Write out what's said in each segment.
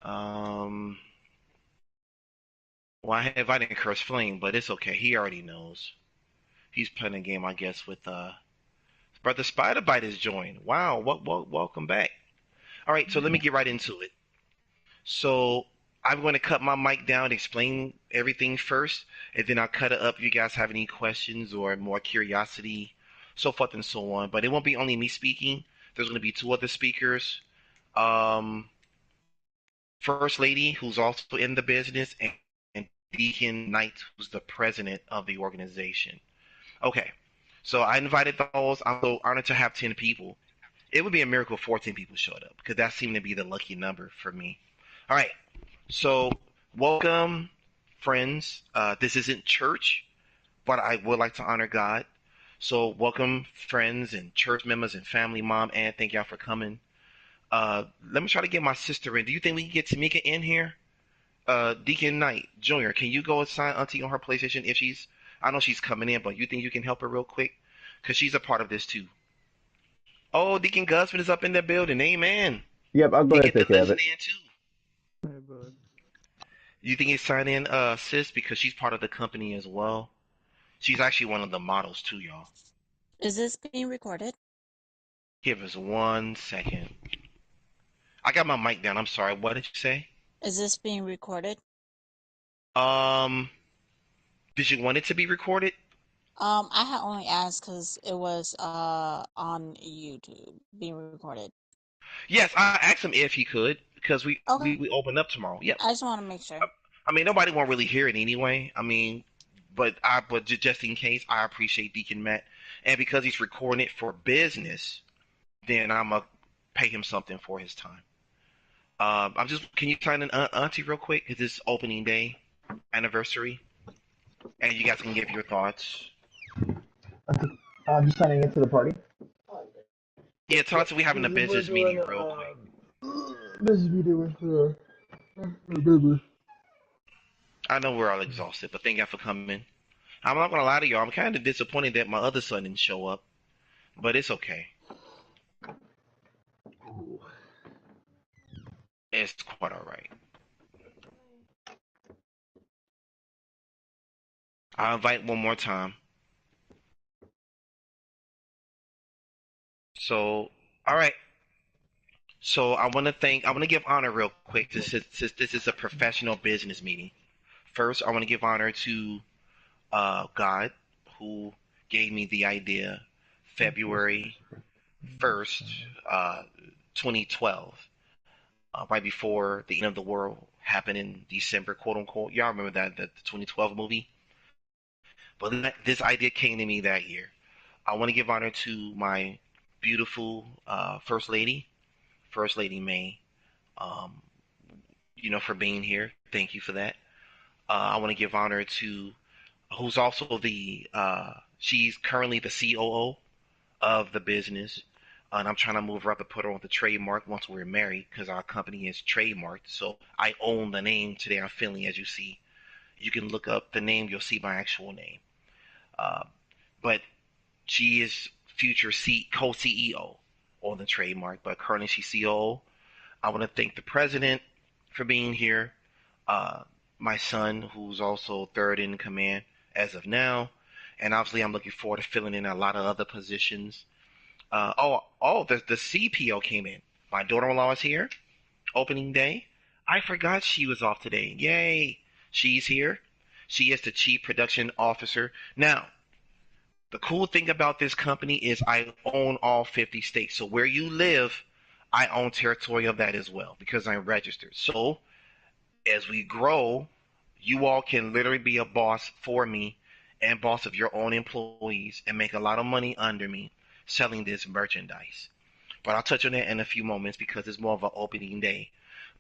Um, well, I invited Curse Flame, but it's okay. He already knows. He's playing a game, I guess, with Brother Spider Bite is joined. Wow, welcome back. All right, so let me get right into it. So I'm going to cut my mic down, explain everything first, and then I'll cut it up if you guys have any questions or more curiosity, so forth and so on. But it won't be only me speaking. There's going to be two other speakers. Um, First Lady, who's also in the business, and Deacon Knight, who's the president of the organization. Okay, so I invited those. I'm so honored to have 10 people. It would be a miracle if 14 people showed up because that seemed to be the lucky number for me. All right, so welcome, friends. This isn't church, but I would like to honor God. So welcome, friends and church members and family. Mom, and thank y'all for coming. Let me try to get my sister in. Do you think we can get Tamika in here? Deacon Knight Jr., can you go assign Auntie on her PlayStation if she's? I know she's coming in, but you think you can help her real quick? Because she's a part of this too. Oh, Deacon Gusman is up in the building. Amen. Yep, I'll go You ahead get and to take care of listen it. in too. Hey, bud. You think you sign in, sis, because she's part of the company as well. She's actually one of the models too, y'all. Is this being recorded? Give us 1 second. I got my mic down. I'm sorry. What did you say? Is this being recorded? Um, did you want it to be recorded? I had only asked because it was on YouTube being recorded. Yes, I asked him if he could because we Okay. we, we open up tomorrow. Yep. I just want to make sure. I mean, nobody won't really hear it anyway. I mean, but just in case, I appreciate Deacon Matt, and because he's recording it for business, then I'm gonna pay him something for his time. I'm just, can you sign in, Auntie, real quick? Cause it's opening day anniversary, and you guys can give your thoughts. I'm just signing into the party. Yeah, tell us we having a We're business doing meeting real quick. business meeting with business. I know we're all exhausted, but thank y'all for coming. I'm not gonna lie to y'all. I'm kind of disappointed that my other son didn't show up, but it's okay. It's quite all right. I'll invite one more time. So, all right. So I want to give honor real quick. Since this is a professional business meeting. First, I want to give honor to God, who gave me the idea February 1st, 2012, right before the end of the world happened in December, quote unquote. Y'all remember that the 2012 movie? But this idea came to me that year. I want to give honor to my beautiful First Lady May, um, for being here. Thank you for that. I want to give honor to who's also she's currently the COO of the business. And I'm trying to move her up to put her on the trademark once we're married because our company is trademarked. So I own the name today. I'm feeling, as you see. You can look up the name, you'll see my actual name. Uh, but she is future co-CEO on the trademark, but currently she's COO. I want to thank the president for being here. Uh, my son, who's also third in command as of now, and obviously I'm looking forward to filling in a lot of other positions. The CPO came in. My daughter-in-law is here. Opening day. I forgot she was off today. Yay! She's here. She is the chief production officer. Now, the cool thing about this company is I own all 50 states. So where you live, I own territory of that as well because I'm registered. So as we grow, you all can literally be a boss for me and boss of your own employees and make a lot of money under me selling this merchandise. But I'll touch on that in a few moments because it's more of an opening day.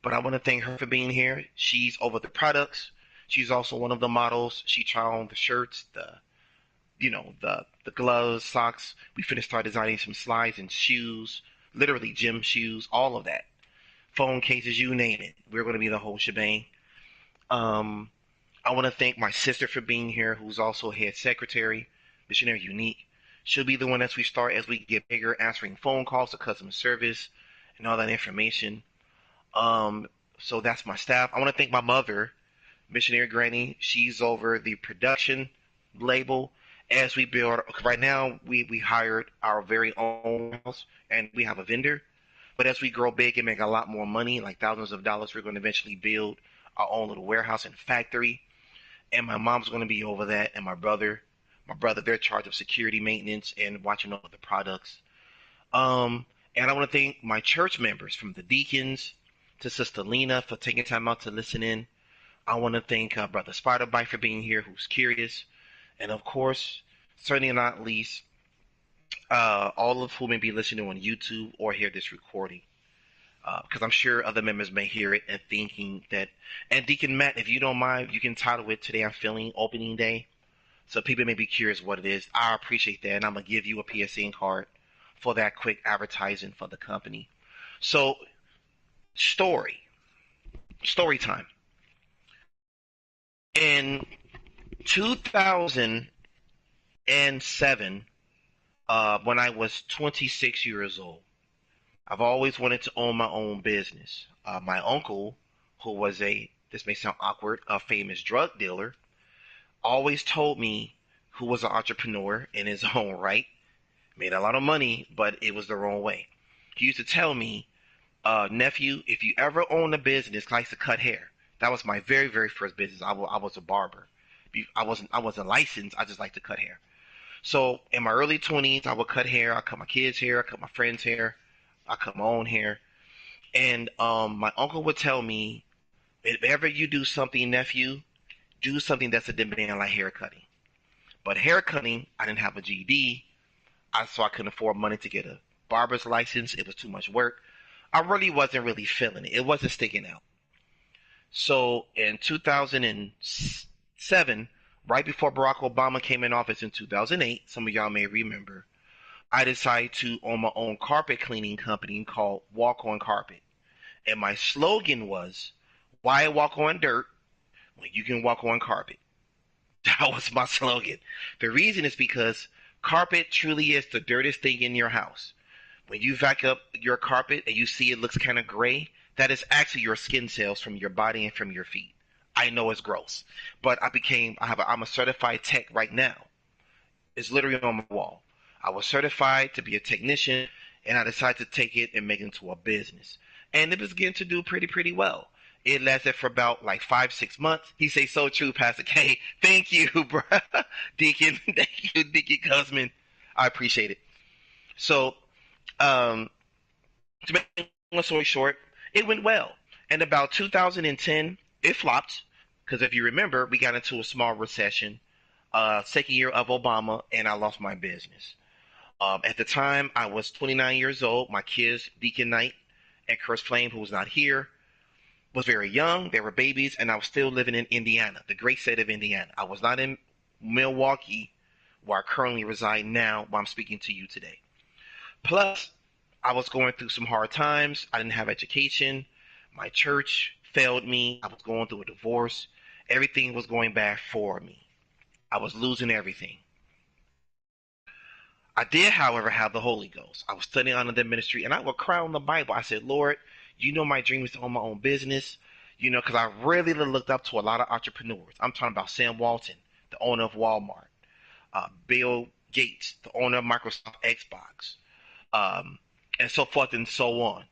But I want to thank her for being here. She's over the products. She's also one of the models. She tried on the shirts, the gloves, socks. We finished start designing some slides and shoes, literally gym shoes, all of that. Phone cases, you name it. We're going to be the whole shebang. Um, I want to thank my sister for being here, who's also head secretary, Missionary Unique. She'll be the one as we start as we get bigger, answering phone calls to customer service and all that information. Um, so that's my staff. I want to thank my mother, Missionary Granny. She's over the production label as we build. Right now, we hired our very own house and we have a vendor. But as we grow big and make a lot more money, like thousands of dollars, we're going to eventually build our own little warehouse and factory. And my mom's going to be over that, and my brother, they're in charge of security maintenance and watching over the products. Um, and I want to thank my church members, from the deacons to Sister Lena, for taking time out to listen in. I want to thank Brother Spiderbite for being here, who's curious, and of course, certainly not least, all of who may be listening on YouTube or hear this recording. Because I'm sure other members may hear it and thinking that. And Deacon Matt, if you don't mind, you can title it "Today I'm Feeling Opening Day," so people may be curious what it is. I appreciate that, and I'm gonna give you a PSN card for that quick advertising for the company. So, story, story time. In 2007, when I was 26 years old, I've always wanted to own my own business. My uncle, who was this may sound awkward, a famous drug dealer, always told me, who was an entrepreneur in his own right, made a lot of money, but it was the wrong way. He used to tell me, nephew, if you ever own a business, I used to cut hair. That was my very, very first business. I was a barber. I wasn't licensed. I just like to cut hair. So in my early 20s, I would cut hair. I cut my kids' hair. I cut my friends' hair. I cut my own hair. And my uncle would tell me, if ever you do something, nephew, do something that's a demand like hair cutting. But hair cutting, I didn't have a GED, so I couldn't afford money to get a barber's license. It was too much work. I really wasn't really feeling it. It wasn't sticking out. So in 2007, right before Barack Obama came in office in 2008, some of y'all may remember, I decided to own my own carpet cleaning company called Walk on Carpet. And my slogan was, "Why walk on dirt when you can walk on carpet?" That was my slogan. The reason is because carpet truly is the dirtiest thing in your house. When you vac up your carpet and you see it looks kind of gray, that is actually your skin cells from your body and from your feet. I know it's gross, but I'm a certified tech right now. It's literally on my wall. I was certified to be a technician, and I decided to take it and make it into a business. And it was getting to do pretty well. It lasted for about like 5, 6 months. He say, "So true, Pastor K." Thank you, bro. Deacon. Thank you, Deacon Cusman. I appreciate it. So, um, to make a long story short, it went well. And about 2010, it flopped because if you remember, we got into a small recession. Second year of Obama, and I lost my business. At the time, I was 29 years old. My kids, Deacon Knight and Curse Flame, who was not here, was very young. They were babies, and I was still living in Indiana, the great state of Indiana. I was not in Milwaukee, where I currently reside now, while I'm speaking to you today. Plus, I was going through some hard times. I didn't have education. My church failed me. I was going through a divorce. Everything was going bad for me. I was losing everything. I did, however, have the Holy Ghost. I was studying under the ministry, and I would cry on the Bible. I said, "Lord, you know my dream is to own my own business." Because I really looked up to a lot of entrepreneurs. I'm talking about Sam Walton, the owner of Walmart, Bill Gates, the owner of Microsoft Xbox, um, and so forth and so on.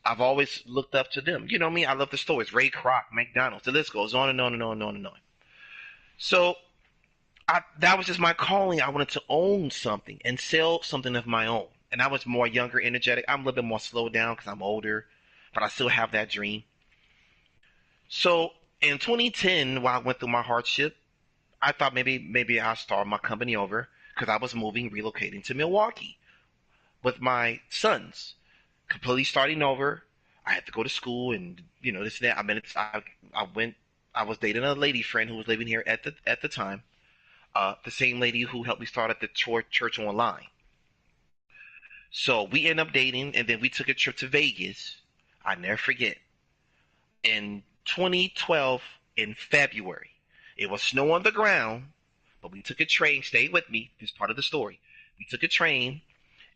I've always looked up to them. You know me, I love the stories. Ray Kroc, McDonald's, the list goes on and on and on and on and on. So that was just my calling. I wanted to own something and sell something of my own. And I was more younger, energetic. I'm a little bit more slowed down because I'm older, but I still have that dream. So in 2010, while I went through my hardship, I thought maybe I'll start my company over because I was moving, relocating to Milwaukee with my sons, completely starting over. I had to go to school and this and that. I was dating a lady friend who was living here at the time, the same lady who helped me start at the church online. So we ended up dating, and then we took a trip to Vegas. I never forget. In 2012, in February, it was snow on the ground, but we took a train. Stay with me. This is part of the story. We took a train,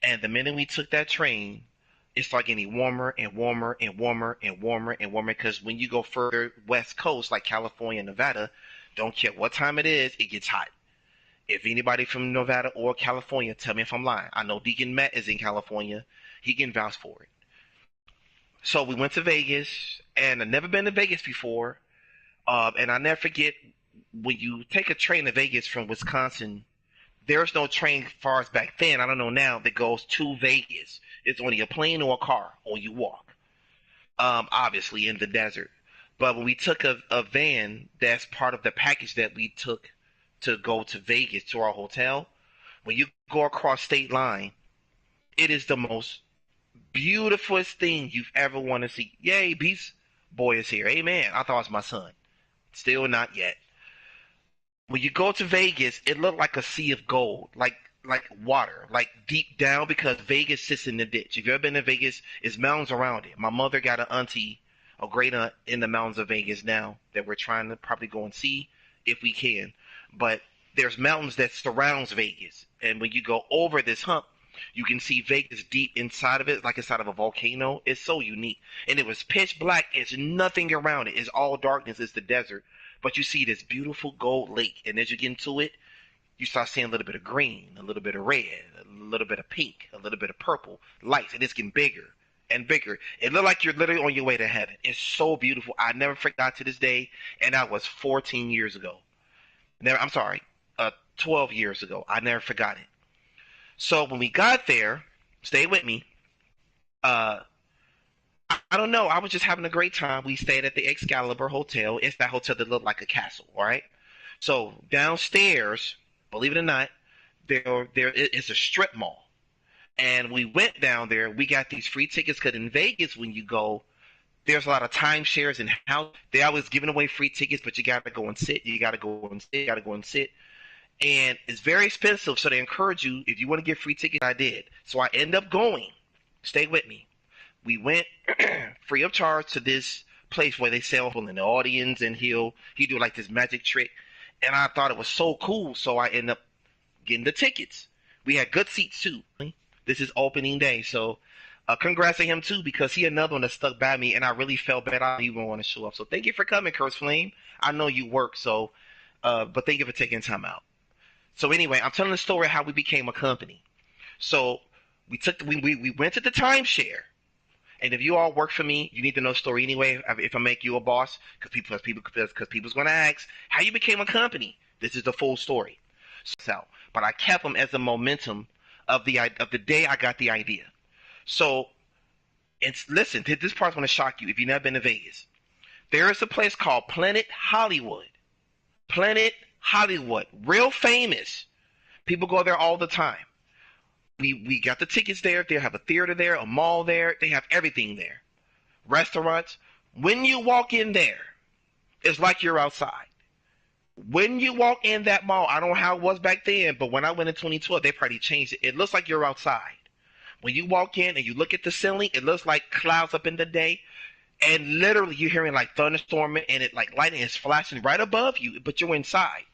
and the minute we took that train, It started getting warmer and warmer and warmer and warmer and warmer because when you go further west coast, like California, Nevada, don't care what time it is, it gets hot. If anybody from Nevada or California, tell me if I'm lying. I know Deacon Matt is in California. He can vouch for it. So we went to Vegas, and I've never been to Vegas before. And I never forget when you take a train to Vegas from Wisconsin. There's no train, far as back then, I don't know now, that goes to Vegas. It's only a plane or a car, or you walk. Obviously in the desert. But when we took a van, that's part of the package that we took to go to Vegas to our hotel. When you go across state line, it is the most beautifulest thing you've ever want to see. Yay, Beast Boy is here. Amen. I thought it was my son. Still not yet. When you go to Vegas, it looked like a sea of gold, like water, like deep down because Vegas sits in the ditch. If you've ever been to Vegas, it's mountains around it. My mother got an auntie, a great aunt in the mountains of Vegas now that we're trying to probably go and see if we can. But there's mountains that surrounds Vegas, and when you go over this hump, you can see Vegas deep inside of it, like inside of a volcano. It's so unique, and it was pitch black. It's nothing around it. It's all darkness. It's the desert, but you see this beautiful gold lake, and as you get into it, you start seeing a little bit of green, a little bit of red, a little bit of pink, a little bit of purple lights, and it's getting bigger and bigger. It looked like you're literally on your way to heaven. It's so beautiful. I never forgot to this day, and that was 14 years ago. Never, I'm sorry, 12 years ago. I never forgot it. So when we got there, stay with me. Uh, I don't know. I was just having a great time. We stayed at the Excalibur Hotel. It's that hotel that looked like a castle, all right? So downstairs, believe it or not, there is a strip mall, and we went down there. We got these free tickets because in Vegas, when you go, there's a lot of timeshares and how they always giving away free tickets, but you got to go and sit. You got to go and sit. You got to go and sit, and it's very expensive. So they encourage you if you want to get free tickets. I did, so I end up going. Stay with me. We went free of charge to this place where they sell people in the audience, and he do like this magic trick, and I thought it was so cool. So I end up getting the tickets. We had good seats too. This is opening day, so congrats to him too because he another one that stuck by me, and I really felt bad. I didn't even want to show up. So thank you for coming, Curse Flame. I know you work, so but thank you for taking time out. So anyway, I'm telling the story of how we became a company. So we went to the timeshare. And if you all work for me, you need to know the story anyway. If I make you a boss, because people's going to ask how you became a company. This is the full story. So, but I kept them as a momentum of the day I got the idea. So, listen, this part's going to shock you if you've never been to Vegas. There is a place called Planet Hollywood. Planet Hollywood, real famous. People go there all the time. We got the tickets there. They have a theater there, a mall there. They have everything there. Restaurants. When you walk in there, it's like you're outside. When you walk in that mall, I don't know how it was back then, but when I went in 2012, they probably changed it. It looks like you're outside. When you walk in and you look at the ceiling, it looks like clouds up in the day. And literally you're hearing like thunderstorming and it like lightning is flashing right above you, but you're inside.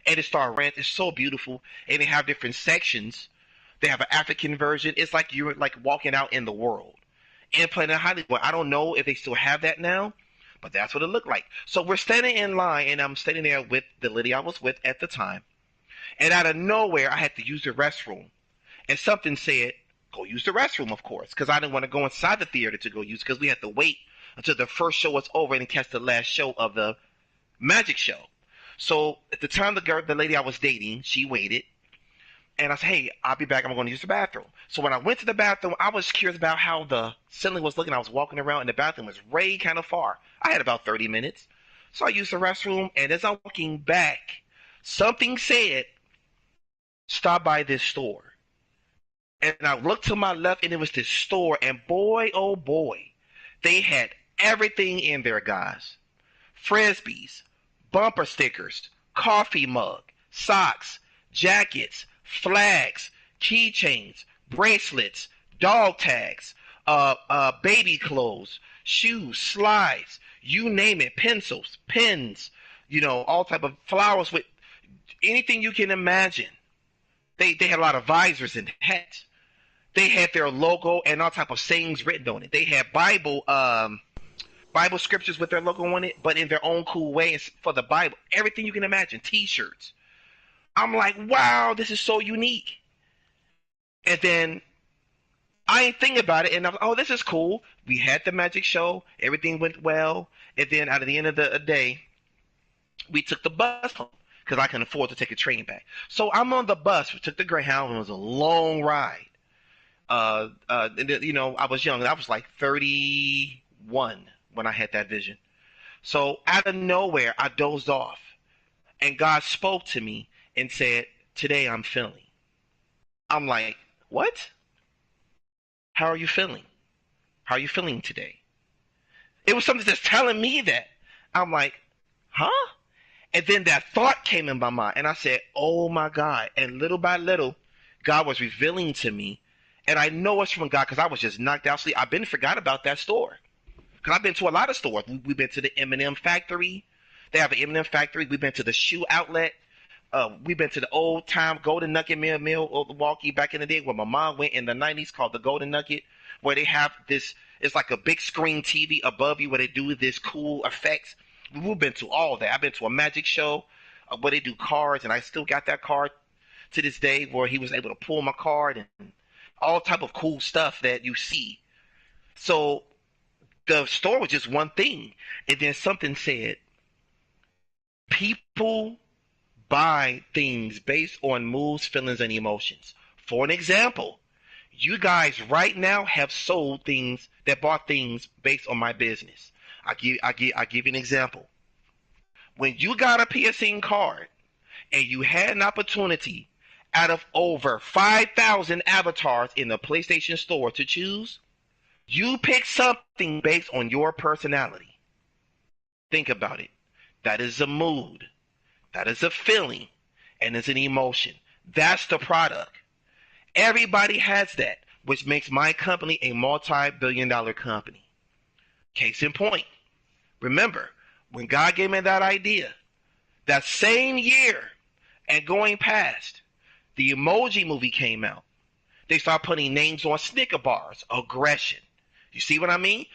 And it started raining. It's so beautiful. And they have different sections. They have an African version. It's like you're like walking out in the world. And Planet Hollywood, I don't know if they still have that now, but that's what it looked like. So we're standing in line, and I'm standing there with the lady I was with at the time. And out of nowhere, I had to use the restroom. And something said, go use the restroom, of course, because I didn't want to go inside the theater to go use, because we had to wait until the first show was over and catch the last show of the magic show. So at the time, the lady I was dating, she waited. And I said, hey, I'll be back. I'm going to use the bathroom. So when I went to the bathroom, I was curious about how the ceiling was looking. I was walking around, and the bathroom was way kind of far. I had about 30 minutes. So I used the restroom, and as I'm walking back, something said, stop by this store. And I looked to my left, and it was this store, and boy, oh boy, they had everything in there, guys. Frisbees, bumper stickers, coffee mug, socks, jackets, flags, keychains, bracelets, dog tags, baby clothes, shoes, slides, you name it, pencils, pens, all type of flowers with anything you can imagine. They had a lot of visors and hats. They had their logo and all type of sayings written on it. They had Bible scriptures with their logo on it, but in their own cool way for the Bible. Everything you can imagine, T-shirts. I'm like, wow, this is so unique. And then I ain't think about it, and I'm like, oh, this is cool. We had the magic show, everything went well, and then at the end of the day, we took the bus home because I couldn't afford to take a train back. So I'm on the bus. We took the Greyhound, and it was a long ride. I was young. I was like 31 when I had that vision. So out of nowhere, I dozed off, and God spoke to me and said, "Today I'm feeling." I'm like, "What? How are you feeling? How are you feeling today?" It was something that's telling me that. I'm like, "Huh?" And then that thought came in my mind, and I said, "Oh my God!" And little by little, God was revealing to me, and I know it's from God because I was just knocked out sleep. I've been forgot about that store because I've been to a lot of stores. We've been to the M&M factory. They have an M&M factory. We've been to the shoe outlet. We've been to the old time Golden Nugget Mill, Milwaukee back in the day where my mom went in the 90s called the Golden Nugget, where they have this, it's like a big screen TV above you where they do this cool effects. We've been to all that. I've been to a magic show where they do cards, and I still got that card to this day where he was able to pull my card and all type of cool stuff that you see. So the store was just one thing. And then something said, people buy things based on moods, feelings, and emotions. For an example, you guys right now have sold things that bought things based on my business. I give you an example. When you got a PSN card and you had an opportunity out of over 5,000 avatars in the PlayStation Store to choose, you pick something based on your personality. Think about it. That is a mood. That is a feeling. And it's an emotion. That's the product. Everybody has that, which makes my company a multi-billion-dollar company. Case in point. Remember, when God gave me that idea, that same year and going past, the Emoji Movie came out. They started putting names on Snicker bars. Aggression. You see what I mean?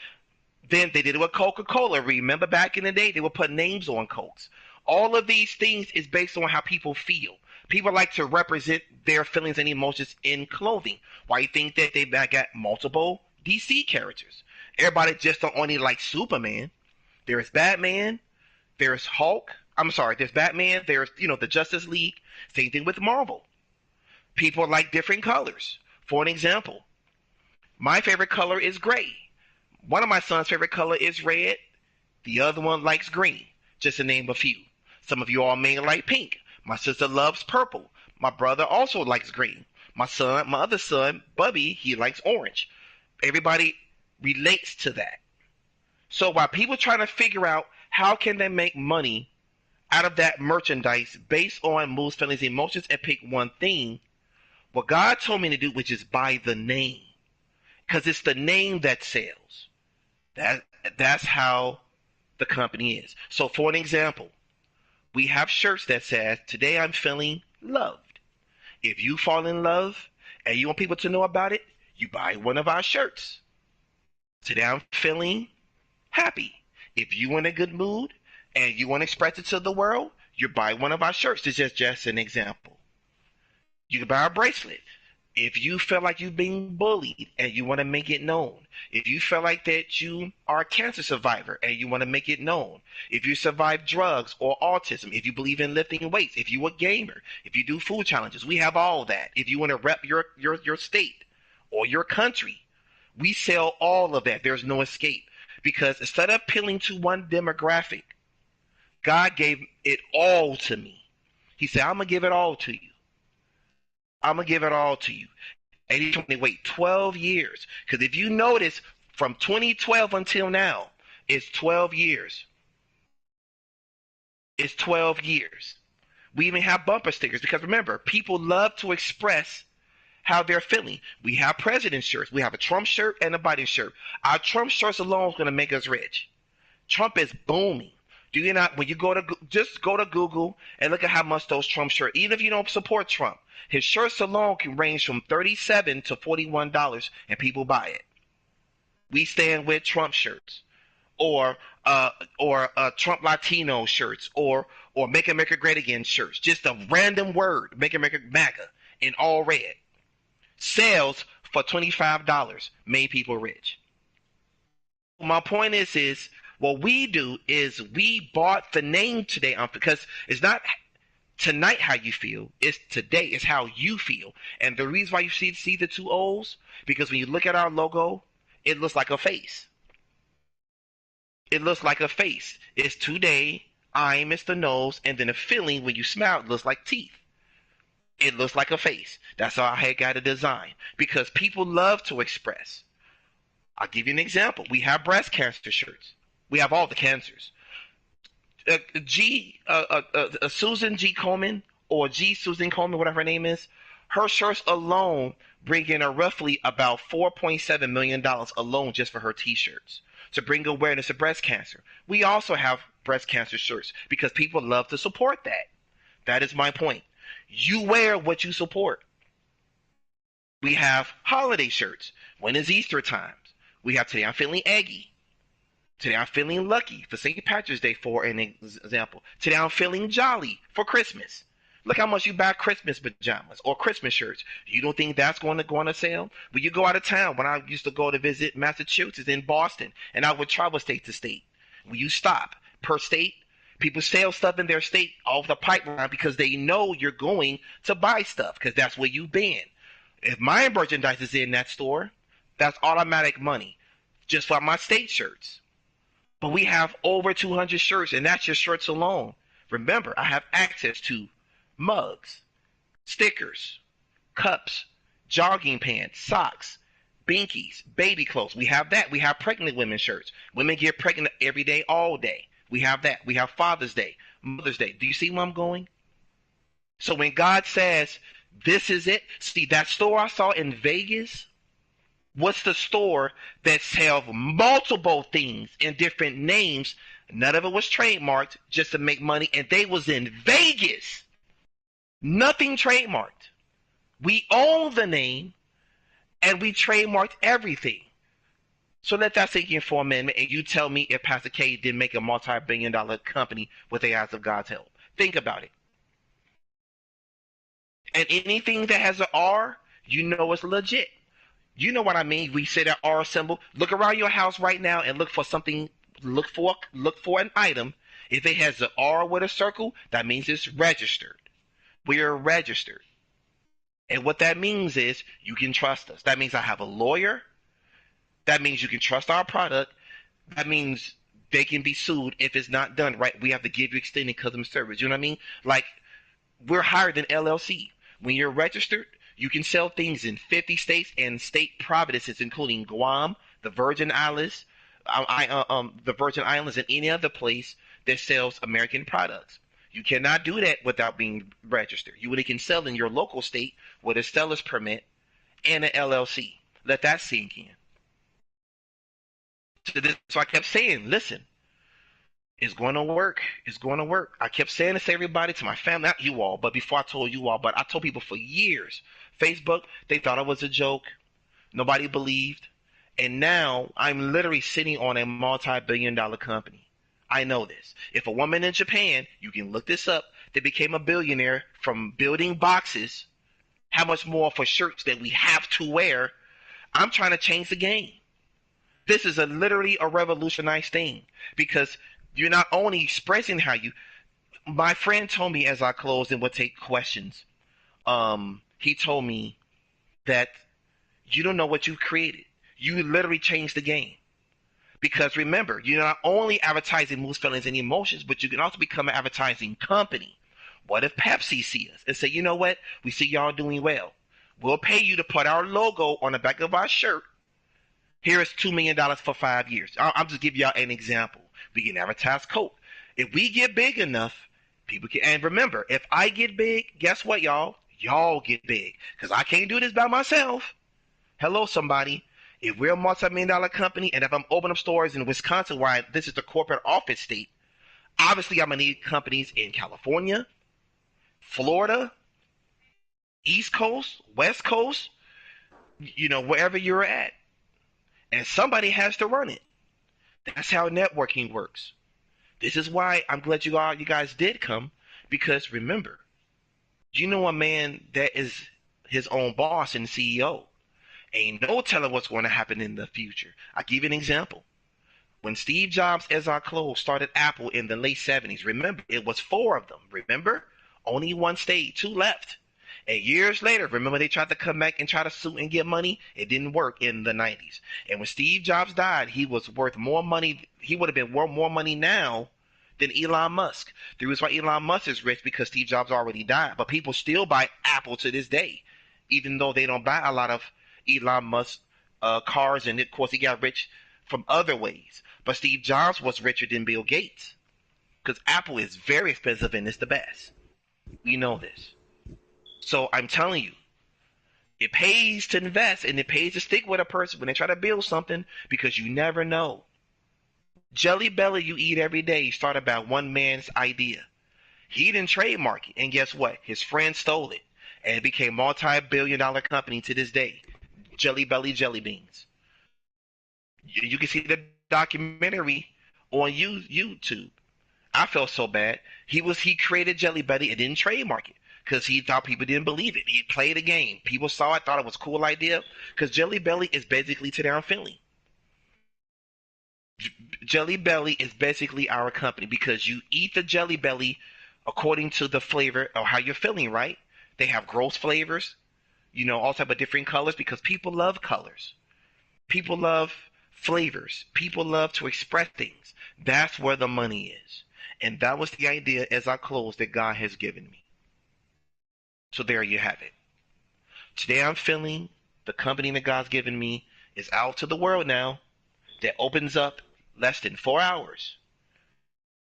Then they did it with Coca-Cola. Remember back in the day, they would put names on Cokes. All of these things is based on how people feel. People like to represent their feelings and emotions in clothing. Why you think that they got multiple DC characters? Everybody just don't only like Superman. There's Batman. There's Hulk. I'm sorry. There's Batman. There's the Justice League. Same thing with Marvel. People like different colors. For an example, my favorite color is gray. One of my son's favorite color is red. The other one likes green. Just to name a few. Some of you all may like pink. My sister loves purple. My brother also likes green. My other son, Bubby, he likes orange. Everybody relates to that. So while people trying to figure out how can they make money out of that merchandise based on moods, feelings, emotions, and pick one thing, what God told me to do, which is buy the name. Because it's the name that sells. That's how the company is. So for an example, we have shirts that says, "Today I'm feeling loved." If you fall in love and you want people to know about it, you buy one of our shirts. "Today I'm feeling happy." If you in a good mood and you want to express it to the world, you buy one of our shirts. This is just an example. You can buy a bracelet. If you feel like you've been bullied and you want to make it known, if you feel like that you are a cancer survivor and you want to make it known, if you survive drugs or autism, if you believe in lifting weights, if you're a gamer, if you do food challenges, we have all that. If you want to rep your state or your country, we sell all of that. There's no escape. Because instead of appealing to one demographic, God gave it all to me. He said, "I'm going to give it all to you. I'm going to give it all to you." And he told me, wait 12 years. Because if you notice, from 2012 until now, it's 12 years. It's 12 years. We even have bumper stickers. Because remember, people love to express how they're feeling. We have president shirts. We have a Trump shirt and a Biden shirt. Our Trump shirts alone is going to make us rich. Trump is booming. Do you not? When you go to just go to Google and look at how much those Trump shirts. Even if you don't support Trump, his shirts alone can range from $37 to $41, and people buy it. We stand with Trump shirts, or Trump Latino shirts, or Make America Great Again shirts. Just a random word, Make America MAGA, in all red. Sales for $25 made people rich. My point is what we do is we bought the name today because it's not tonight how you feel, it's today, it's how you feel. And the reason why you see the two O's, because when you look at our logo, it looks like a face. It looks like a face. It's today, I'm Mr. Nose, and then a feeling when you smile, it looks like teeth. It looks like a face. That's how I had got a design. Because people love to express. I'll give you an example. We have breast cancer shirts. We have all the cancers. Susan G. Komen, or G. Susan Komen, whatever her name is, her shirts alone bring in roughly about $4.7 million alone just for her t-shirts to bring awareness of breast cancer. We also have breast cancer shirts because people love to support that. That is my point. You wear what you support. We have holiday shirts. When is Easter times? We have Today I'm Feeling Eggy. Today I'm feeling lucky for St. Patrick's Day, for an example. Today I'm feeling jolly for Christmas. Look how much you buy Christmas pajamas or Christmas shirts. You don't think that's going to go on a sale? When you go out of town, when I used to go to visit Massachusetts in Boston, and I would travel state to state, when you stop per state, people sell stuff in their state off the pipeline because they know you're going to buy stuff because that's where you've been. If my merchandise is in that store, that's automatic money just for my state shirts. But we have over 200 shirts, and that's just shirts alone. Remember, I have access to mugs, stickers, cups, jogging pants, socks, binkies, baby clothes. We have that. We have pregnant women's shirts. Women get pregnant every day, all day. We have that. We have Father's Day, Mother's Day. Do you see where I'm going? So when God says, this is it, see that store I saw in Vegas? What's the store that sells multiple things in different names? None of it was trademarked just to make money, and they was in Vegas. Nothing trademarked. We own the name, and we trademarked everything. So let that sink in for a minute, and you tell me if Pastor K didn't make a multi-billion-dollar company with the eyes of God's help. Think about it. And anything that has an R, you know it's legit. You know what I mean? We say that R symbol. Look around your house right now and look for something. Look for an item. If it has an R with a circle, that means it's registered. We are registered. And what that means is you can trust us. That means I have a lawyer. That means you can trust our product. That means they can be sued if it's not done right. We have to give you extended customer service. You know what I mean? Like, we're higher than LLC. When you're registered, you can sell things in 50 states and state provinces, including Guam, the Virgin Islands, and any other place that sells American products. You cannot do that without being registered. You only can sell in your local state with a seller's permit and an LLC. Let that sink in. So I kept saying, listen, it's going to work. It's going to work. I kept saying this to everybody, to my family, not you all, but before I told you all, but I told people for years. Facebook, they thought it was a joke. Nobody believed. And now I'm literally sitting on a multi-billion-dollar company. I know this. If a woman in Japan, you can look this up, they became a billionaire from building boxes, how much more for shirts that we have to wear? I'm trying to change the game. This is literally a revolutionized thing because you're not only expressing how you. My friend told me as I closed and would take questions. He told me that you don't know what you've created. You literally changed the game. Because remember, you're not only advertising moods, feelings, and emotions, but you can also become an advertising company. What if Pepsi sees us and say, you know what? We see y'all doing well. We'll pay you to put our logo on the back of our shirt. Here is $2 million for 5 years. I'll just give y'all an example. We can advertise Coke. If we get big enough, people can. And remember, if I get big, guess what, y'all? Y'all get big. Because I can't do this by myself. Hello, somebody. If we're a multi-million-dollar company, and if I'm opening up stores in Wisconsin, where this is the corporate office state, Obviously, I'm gonna need companies in California, Florida, East Coast, West Coast, wherever you're at. And somebody has to run it. That's how networking works. This is why I'm glad you guys did come, because remember, you know a man that is his own boss and CEO. Ain't no telling what's going to happen in the future. I'll give you an example. When Steve Jobs, as our close, started Apple in the late 70s, remember, it was four of them. Remember? Only one stayed, two left. And years later, remember they tried to come back and try to sue and get money? It didn't work in the 90s. And when Steve Jobs died, he was worth more money. He would have been worth more money now than Elon Musk. The reason why Elon Musk is rich because Steve Jobs already died. But people still buy Apple to this day, even though they don't buy a lot of Elon Musk cars. And of course, he got rich from other ways. But Steve Jobs was richer than Bill Gates because Apple is very expensive and it's the best. We know this. So I'm telling you, it pays to invest and it pays to stick with a person when they try to build something because you never know. Jelly Belly you eat every day started by one man's idea. He didn't trademark it, and guess what? His friend stole it, and it became a multi-billion-dollar company to this day. Jelly Belly Jelly Beans. You can see the documentary on YouTube. I felt so bad. He created Jelly Belly and didn't trademark it because he thought people didn't believe it. He played a game. People saw it, thought it was a cool idea because Jelly Belly is basically today I'm feeling. Jelly Belly is basically our company because you eat the Jelly Belly according to the flavor or how you're feeling, right? They have gross flavors, all type of different colors because people love colors. People love flavors. People love to express things. That's where the money is. And that was the idea as I close that God has given me. So there you have it. Today I'm feeling the company that God's given me is out to the world now that opens up less than 4 hours.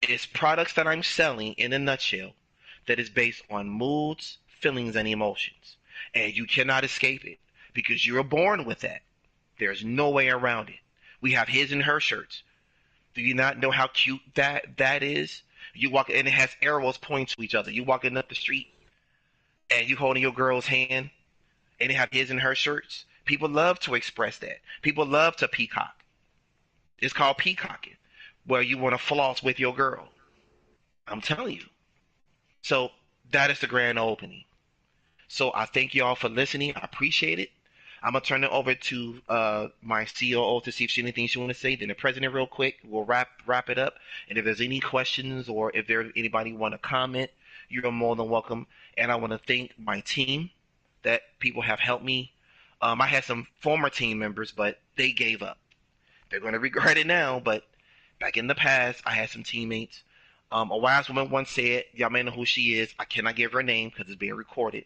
It's products that I'm selling in a nutshell that is based on moods, feelings, and emotions. And you cannot escape it because you were born with that. There's no way around it. We have his and her shirts. Do you not know how cute that is? You walk and it has arrows pointing to each other. You walking up the street and you holding your girl's hand and they have his and her shirts. People love to express that. People love to peacock. It's called peacocking, where you want to floss with your girl. I'm telling you. So that is the grand opening. So I thank you all for listening. I appreciate it. I'm gonna turn it over to my COO to see if she has anything she want to say. Then the president, real quick, we'll wrap it up. And if there's any questions or if there's anybody want to comment, you're more than welcome. And I want to thank my team that people have helped me. I had some former team members, but they gave up. They're going to regret it now, but back in the past, I had some teammates. A wise woman once said, y'all may know who she is. I cannot give her name because it's being recorded,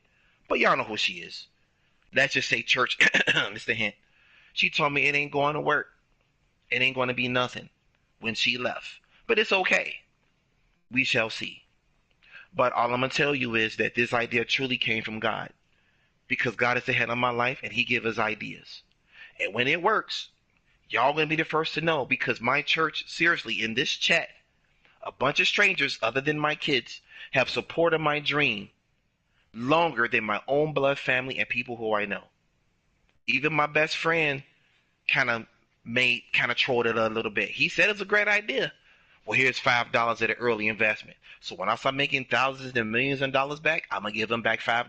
but y'all know who she is. Let's just say church. It's the hint. She told me it ain't going to work. It ain't going to be nothing when she left. But it's okay. We shall see. But all I'm going to tell you is that this idea truly came from God because God is the head of my life and he gives us ideas. And when it works, y'all going to be the first to know because my church, seriously, in this chat, a bunch of strangers other than my kids have supported my dream longer than my own blood family and people who I know. Even my best friend kind of trolled it a little bit. He said it's a great idea. Well, here's $5 at an early investment. So when I start making thousands and millions of dollars back, I'm gonna give them back $5.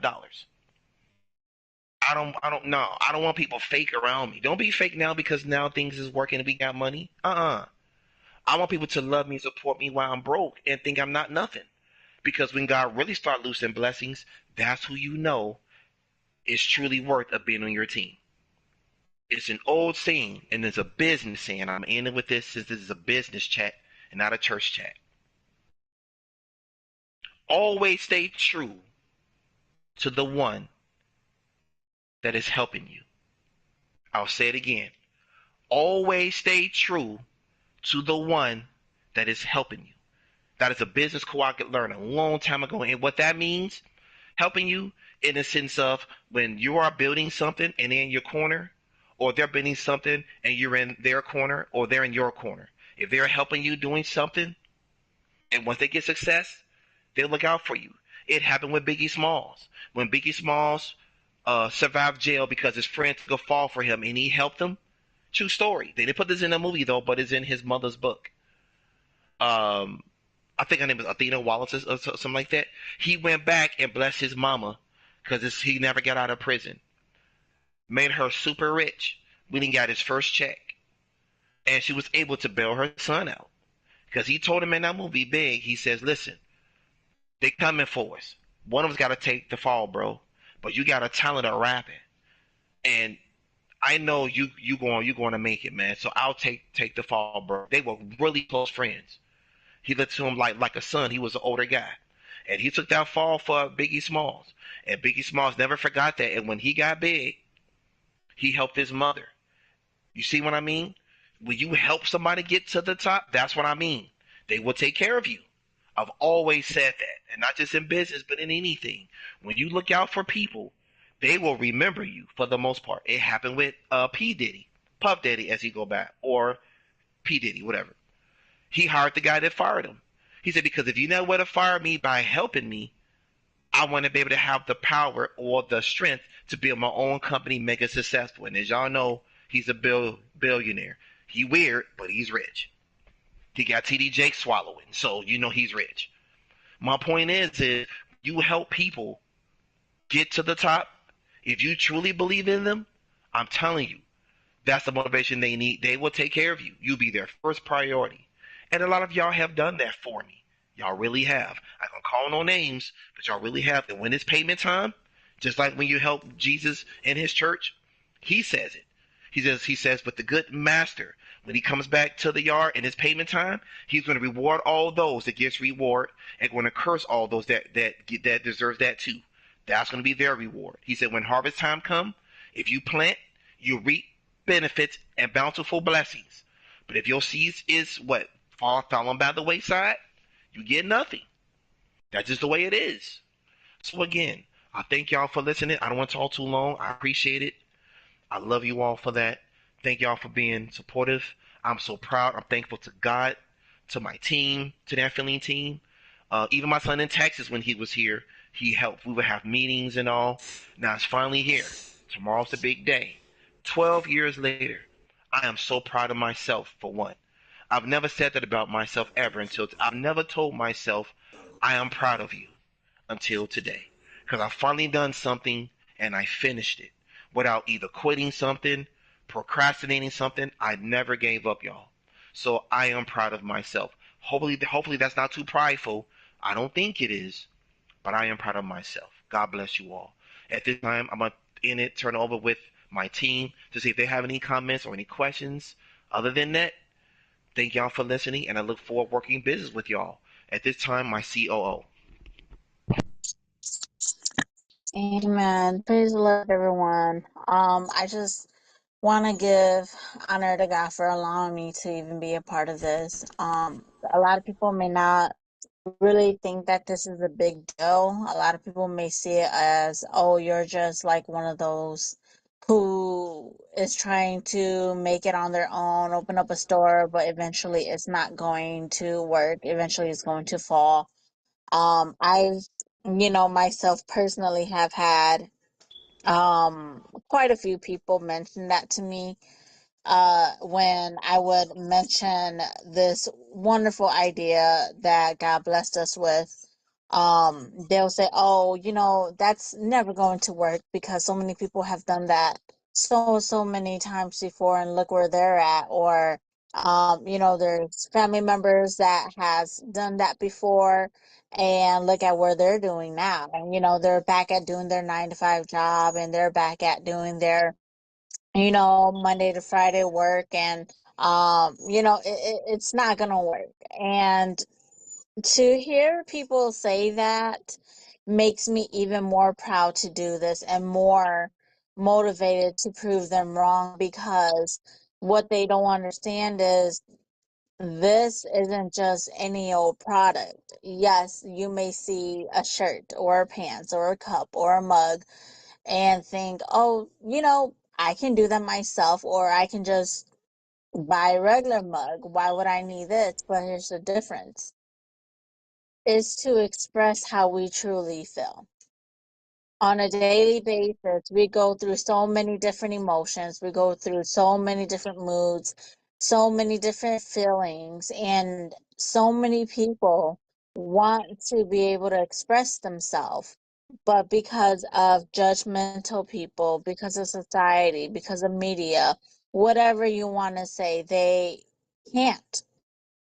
I don't know. I don't want people fake around me. Don't be fake now because now things is working and we got money. I want people to love me, support me while I'm broke and think I'm not nothing. Because when God really start loosing blessings, that's who you know is truly worth of being on your team. It's an old saying, and it's a business saying. I'm ending with this since this is a business chat and not a church chat. Always stay true to the one that is helping you. I'll say it again. Always stay true to the one that is helping you. That is a business quote I could learn a long time ago. And what that means, helping you in the sense of when you are building something and they're in your corner, or they're building something and you're in their corner, or they're in your corner. If they're helping you doing something, And once they get success, they'll look out for you. It happened with Biggie Smalls. When Biggie Smalls survived jail because his friend took a fall for him and he helped him. True story. They didn't put this in a movie though, but it's in his mother's book. Um, I think her name is Athena Wallace or something like that. He went back and blessed his mama because he never got out of prison. Made her super rich when he got his first check, and she was able to bail her son out because he told him in that movie, Big. He says, "Listen, they coming for us. One of us got to take the fall, bro. But you got a talent of rapping, and I know you going to make it, man. So I'll take the fall, bro." They were really close friends. He looked to him like a son. He was an older guy, and he took that fall for Biggie Smalls, and Biggie Smalls never forgot that. And when he got big, he helped his mother. You see what I mean? When you help somebody get to the top, that's what I mean. They will take care of you. I've always said that, and not just in business, but in anything. When you look out for people, they will remember you for the most part. It happened with P Diddy, Puff Daddy, as he go back, or P Diddy, whatever. He hired the guy that fired him. He said, because if you know where to fire me by helping me, I want to be able to have the power or the strength to build my own company, make it successful. And as y'all know, he's a billionaire. He weird, but he's rich. He got TD Jake swallowing, so you know he's rich. My point is you help people get to the top. If you truly believe in them, I'm telling you, that's the motivation they need. They will take care of you. You'll be their first priority. And a lot of y'all have done that for me. Y'all really have. I can call no names, but y'all really have. And when it's payment time, just like when you help Jesus in his church, he says it. He says, but the good master, when he comes back to the yard in his payment time, he's going to reward all those that gets reward and going to curse all those that deserves that too. That's going to be their reward. He said, when harvest time come, if you plant, you reap benefits and bountiful blessings. But if your seeds is what falling by the wayside, you get nothing. That's just the way it is. So again, I thank y'all for listening. I don't want to talk too long. I appreciate it. I love you all for that. Thank y'all for being supportive. I'm so proud. I'm thankful to God, to my team, to that FeeLing team. Even my son in Texas, when he was here, he helped. We would have meetings and all. Now it's finally here. Tomorrow's the big day. 12 years later, I am so proud of myself for one. I've never said that about myself ever until I've never told myself I am proud of you until today. Because I finally done something and I finished it without either quitting something, procrastinating something. I never gave up, y'all. So I am proud of myself. Hopefully that's not too prideful. I don't think it is, but I am proud of myself. God bless you all. At this time, I'm going to end it, turn over with my team to see if they have any comments or any questions. Other than that, thank y'all for listening, and I look forward to working business with y'all. At this time, my COO. Amen. Praise the Lord, everyone. I just want to give honor to God for allowing me to even be a part of this. A lot of people may not really think that this is a big deal. A lot of people may see it as, oh, you're just like one of those who is trying to make it on their own, open up a store, but eventually it's not going to work. Eventually it's going to fall. I've, myself personally have had quite a few people mention that to me when I would mention this wonderful idea that God blessed us with. They'll say, oh, that's never going to work because so many people have done that so many times before and look where they're at. Or there's family members that has done that before and look at where they're doing now. And they're back at doing their 9 to 5 job, and they're back at doing their Monday to Friday work. And it's not gonna work. And to hear people say that makes me even more proud to do this and more motivated to prove them wrong, because what they don't understand is this isn't just any old product. Yes, you may see a shirt or a pants or a cup or a mug and think, oh, I can do that myself, or I can just buy a regular mug. Why would I need this? But here's the difference. is to express how we truly feel. On a daily basis, we go through so many different emotions, we go through so many different moods, so many different feelings, and so many people want to be able to express themselves. But because of judgmental people, because of society, because of media, whatever you want to say, they can't.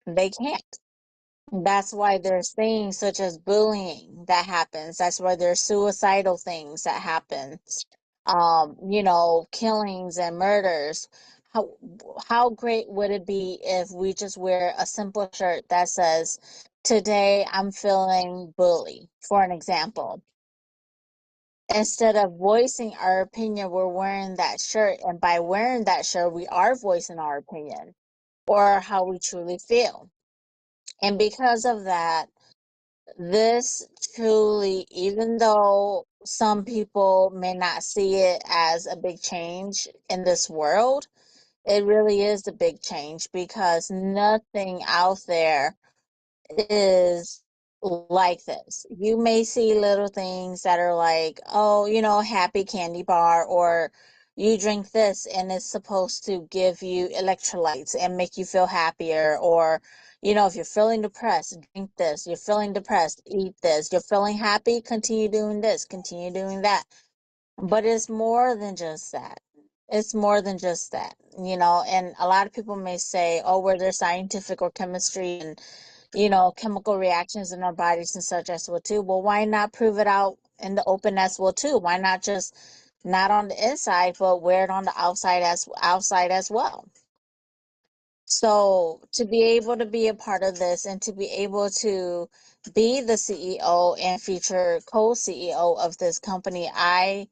They can't. That's why there's things such as bullying that happens. That's why there's suicidal things that happens. Killings and murders. How how great would it be if we just wear a simple shirt that says, "Today I'm feeling bully," for an example. Instead of voicing our opinion, we're wearing that shirt, and by wearing that shirt, we are voicing our opinion or how we truly feel. And because of that, this truly, even though some people may not see it as a big change in this world, it really is a big change because nothing out there is like this. You may see little things that are like, oh, happy candy bar, or you drink this and it's supposed to give you electrolytes and make you feel happier, or if you're feeling depressed, drink this. You're feeling depressed, eat this. You're feeling happy, continue doing this, continue doing that. But it's more than just that. It's more than just that, and a lot of people may say, oh, were there scientific or chemistry and chemical reactions in our bodies and such as well too. Well, why not prove it out in the open as well too? Why not just not on the inside, but wear it on the outside as well? So to be able to be a part of this and to be able to be the CEO and future co-CEO of this company, I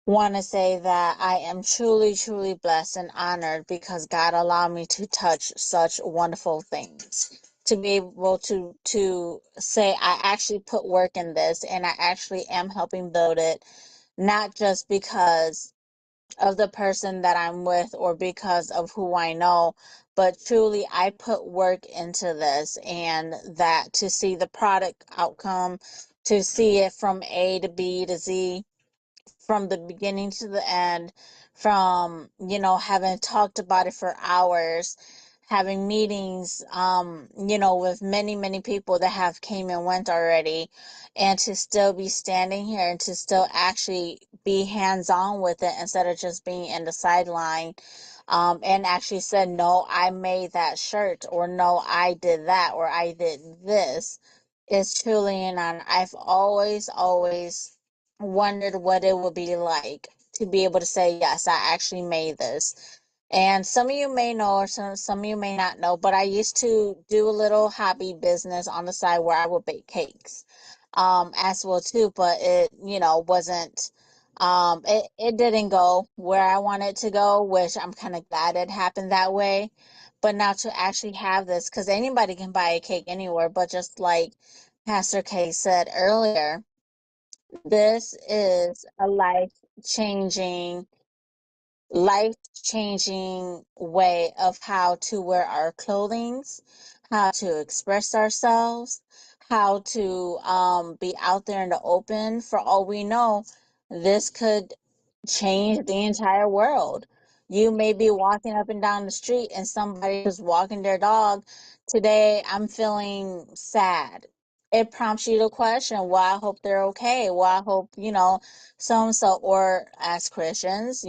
want to say that I am truly, truly blessed and honored because God allowed me to touch such wonderful things. To be able to say I actually put work in this and I actually am helping build it, not just because of the person that I'm with or because of who I know, but truly I put work into this, and that to see the product outcome, to see it from A to B to Z, from the beginning to the end, from having talked about it for hours, having meetings with many many people that have came and went already, and to still be standing here and to still actually be hands on with it instead of just being in the sideline, and actually said, no, I made that shirt, or no, I did that, or I did this, is truly an honor. I've always wondered what it would be like to be able to say, yes, I actually made this. And some of you may know, or some of you may not know, but I used to do a little hobby business on the side where I would bake cakes, as well too. But it, wasn't, it didn't go where I wanted to go, which I'm kind of glad it happened that way. But now to actually have this, because anybody can buy a cake anywhere, but just like Pastor K said earlier, this is a changing life-changing way of how to wear our clothings, how to express ourselves, how to be out there in the open. For all we know, this could change the entire world. You may be walking up and down the street and somebody is walking their dog. Today, I'm feeling sad. It prompts you to question, well, I hope they're okay. Well, I hope, so and so. Or as Christians,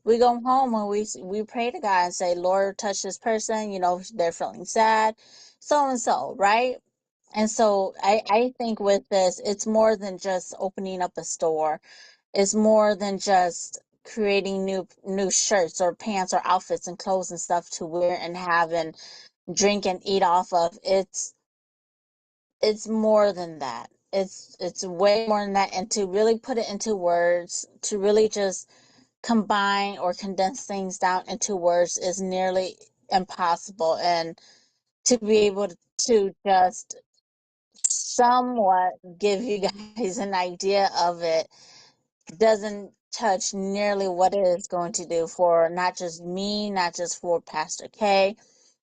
we go home and we pray to God and say, Lord, touch this person, they're feeling sad, so and so, right? And so I think with this, it's more than just opening up a store. It's more than just creating new shirts or pants or outfits and clothes and stuff to wear and have and drink and eat off of. It's more than that. It's way more than that. And to really put it into words, to really just combine or condense things down into words is nearly impossible. And to be able to just somewhat give you guys an idea of it doesn't touch nearly what it is going to do for not just me, not just for Pastor K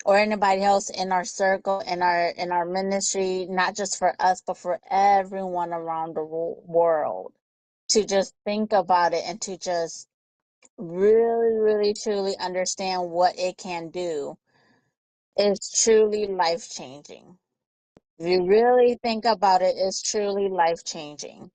or anybody else in our circle, in our ministry, not just for us, but for everyone around the world, to just think about it and to just really, really, truly understand what it can do. It's truly life changing. If you really think about it, it's truly life changing.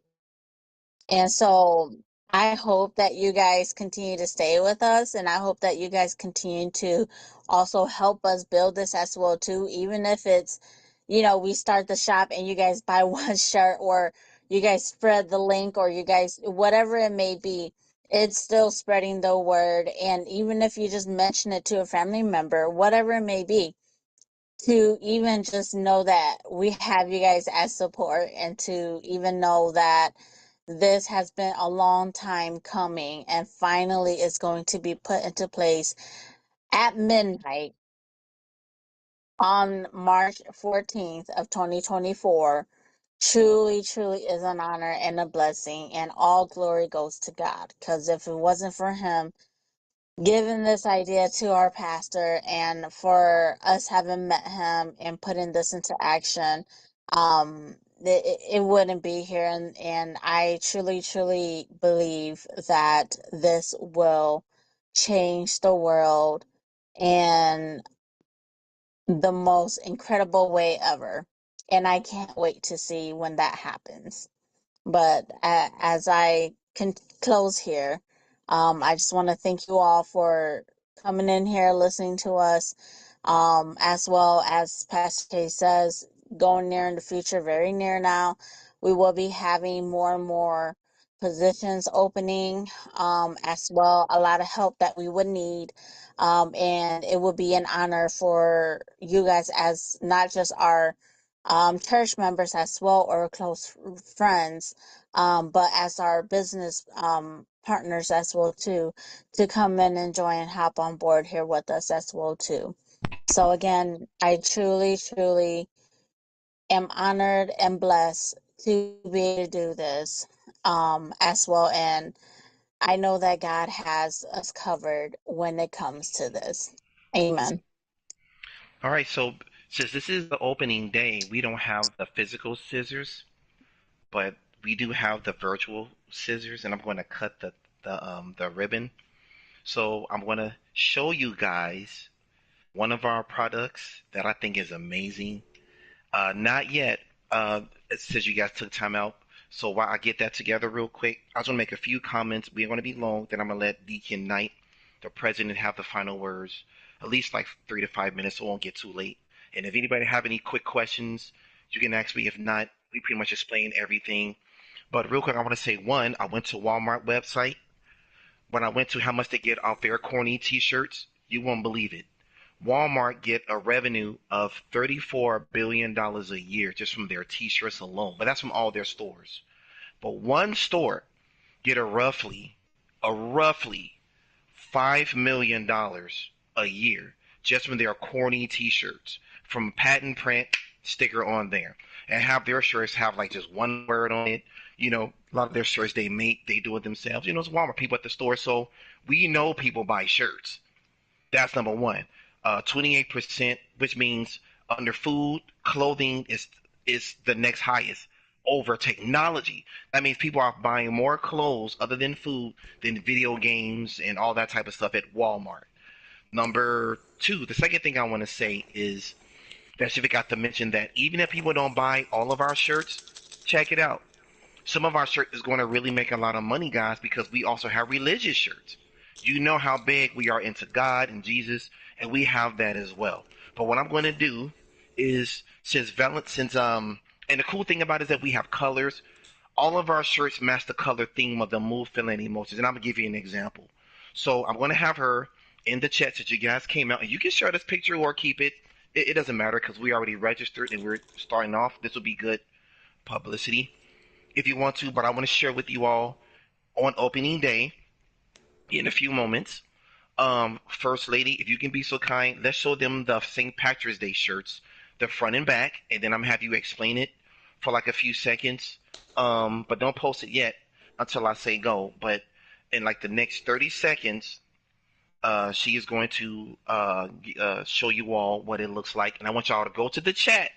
And so I hope that you guys continue to stay with us, and I hope that you guys continue to also help us build this as well too, even if it's, we start the shop and you guys buy one shirt, or you guys spread the link, or you guys, whatever it may be, it's still spreading the word. And even if you just mention it to a family member, whatever it may be, to even just know that we have you guys as support, and to even know that this has been a long time coming and finally is going to be put into place at midnight on March 14th of 2024. Truly, truly is an honor and a blessing, and all glory goes to God, because if it wasn't for him giving this idea to our pastor, and for us having met him and putting this into action, it wouldn't be here. And I truly, truly believe that this will change the world in the most incredible way ever. And I can't wait to see when that happens. But as I can close here, I just want to thank you all for coming in here, listening to us, as well as Pastor K says, going near in the future, very near now, we will be having more and more positions opening, as well, a lot of help that we would need. And it would be an honor for you guys, as not just our church members as well, or close friends, but as our business partners as well too, to come in and join and hop on board here with us as well too. So again, I truly, truly am honored and blessed to be able to do this, as well. And I know that God has us covered when it comes to this. Amen. All right, so since this is the opening day, we don't have the physical scissors, but we do have the virtual scissors, and I'm going to cut the ribbon. So I'm going to show you guys one of our products that I think is amazing. Not yet. It says you guys took time out. So while I get that together real quick, I just want to make a few comments. We're going to be long. Then I'm going to let Deacon Knight, the president, have the final words. At least like 3 to 5 minutes, so it won't get too late. And if anybody have any quick questions, you can ask me. If not, we pretty much explain everything. But real quick, I want to say one. I went to Walmart website. When I went to how much they get off their corny T-shirts, you won't believe it. Walmart get a revenue of $34 billion a year just from their T-shirts alone, but that's from all their stores. But one store get a roughly $5 million a year just from their corny T-shirts, from patent print sticker on there, and have their shirts have like just one word on it. A lot of their shirts they make, they do it themselves. It's Walmart people at the store, so we know people buy shirts. That's number one. 28%, which means under food, clothing is the next highest over technology. That means people are buying more clothes other than food than video games and all that type of stuff at Walmart. Number two, the second thing I want to say is that she forgot to mention that even if people don't buy all of our shirts, check it out. Some of our shirts is going to really make a lot of money, guys, because we also have religious shirts. You know how big we are into God and Jesus, and we have that as well. But what I'm going to do is, and the cool thing about it is that we have colors. All of our shirts match the color theme of the move, feeling, emotions, and I'm gonna give you an example. So I'm going to have her in the chat that you guys came out, and you can share this picture or keep it. It doesn't matter because we already registered and we're starting off. This will be good publicity if you want to, but I want to share with you all on opening day in a few moments. First lady, if you can be so kind, let's show them the St. Patrick's Day shirts, the front and back, and then I'm gonna have you explain it for like a few seconds. But don't post it yet until I say go. But in like the next 30 seconds, She is going to show you all what it looks like, and I want y'all to go to the chat.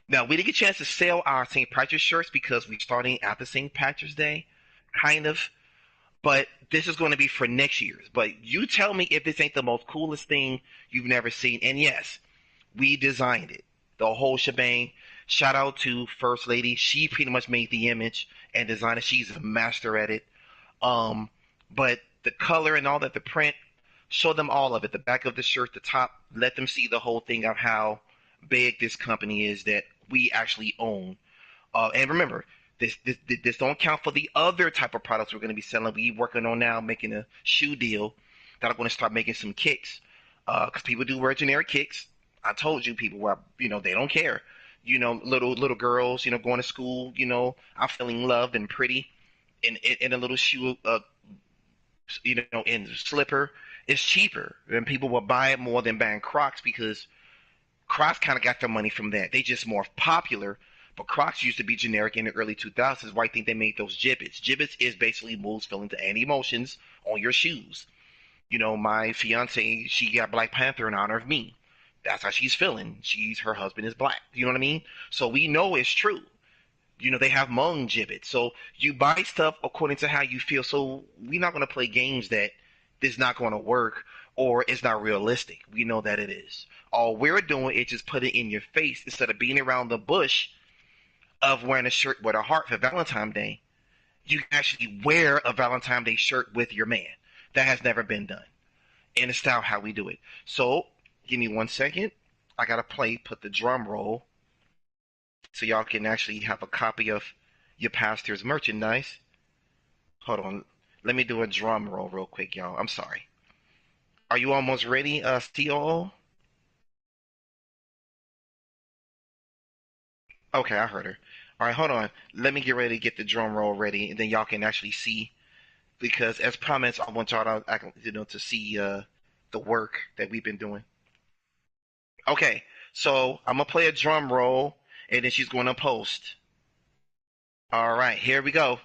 Now, we didn't get a chance to sell our St. Patrick's shirts because we're starting after St. Patrick's Day, kind of. But this is going to be for next year's. But you tell me if this ain't the most coolest thing you've never seen. And yes, we designed it, the whole shebang. Shout out to First Lady. She pretty much made the image and designed it. She's a master at it. Um, but the color and all that, the print, show them all of it. The back of the shirt, the top, let them see the whole thing of how big this company is that we actually own. And remember, this don't count for the other type of products we're going to be selling. We working on now making a shoe deal that I'm going to start making some kicks. Because people do wear generic kicks. I told you people were, they don't care. Little girls, going to school, I'm feeling loved and pretty in a little shoe, in slipper. It's cheaper, and people will buy it more than buying Crocs because Crocs kind of got their money from that. They just more popular, but Crocs used to be generic in the early 2000s. Why I think they made those Jibbits. Jibbits is basically moves feelings and emotions on your shoes. My fiance, she got Black Panther in honor of me. That's how she's feeling. Her husband is black. You know what I mean? So we know it's true. They have Hmong Jibbits. So you buy stuff according to how you feel. So we're not going to play games that is not going to work or it's not realistic. We know that it is. All we're doing is just put it in your face instead of being around the bush of wearing a shirt with a heart for Valentine's Day. You can actually wear a Valentine's Day shirt with your man. That has never been done in the style how we do it. So give me 1 second. I gotta put the drum roll so y'all can actually have a copy of your pastor's merchandise. Hold on. Let me do a drum roll real quick, y'all. I'm sorry. Are you almost ready, COO? Okay, I heard her. All right, hold on. Let me get ready to get the drum roll ready, and then y'all can actually see. Because as promised, I want y'all to see the work that we've been doing. Okay, so I'm gonna play a drum roll, and then she's going to post. All right, here we go.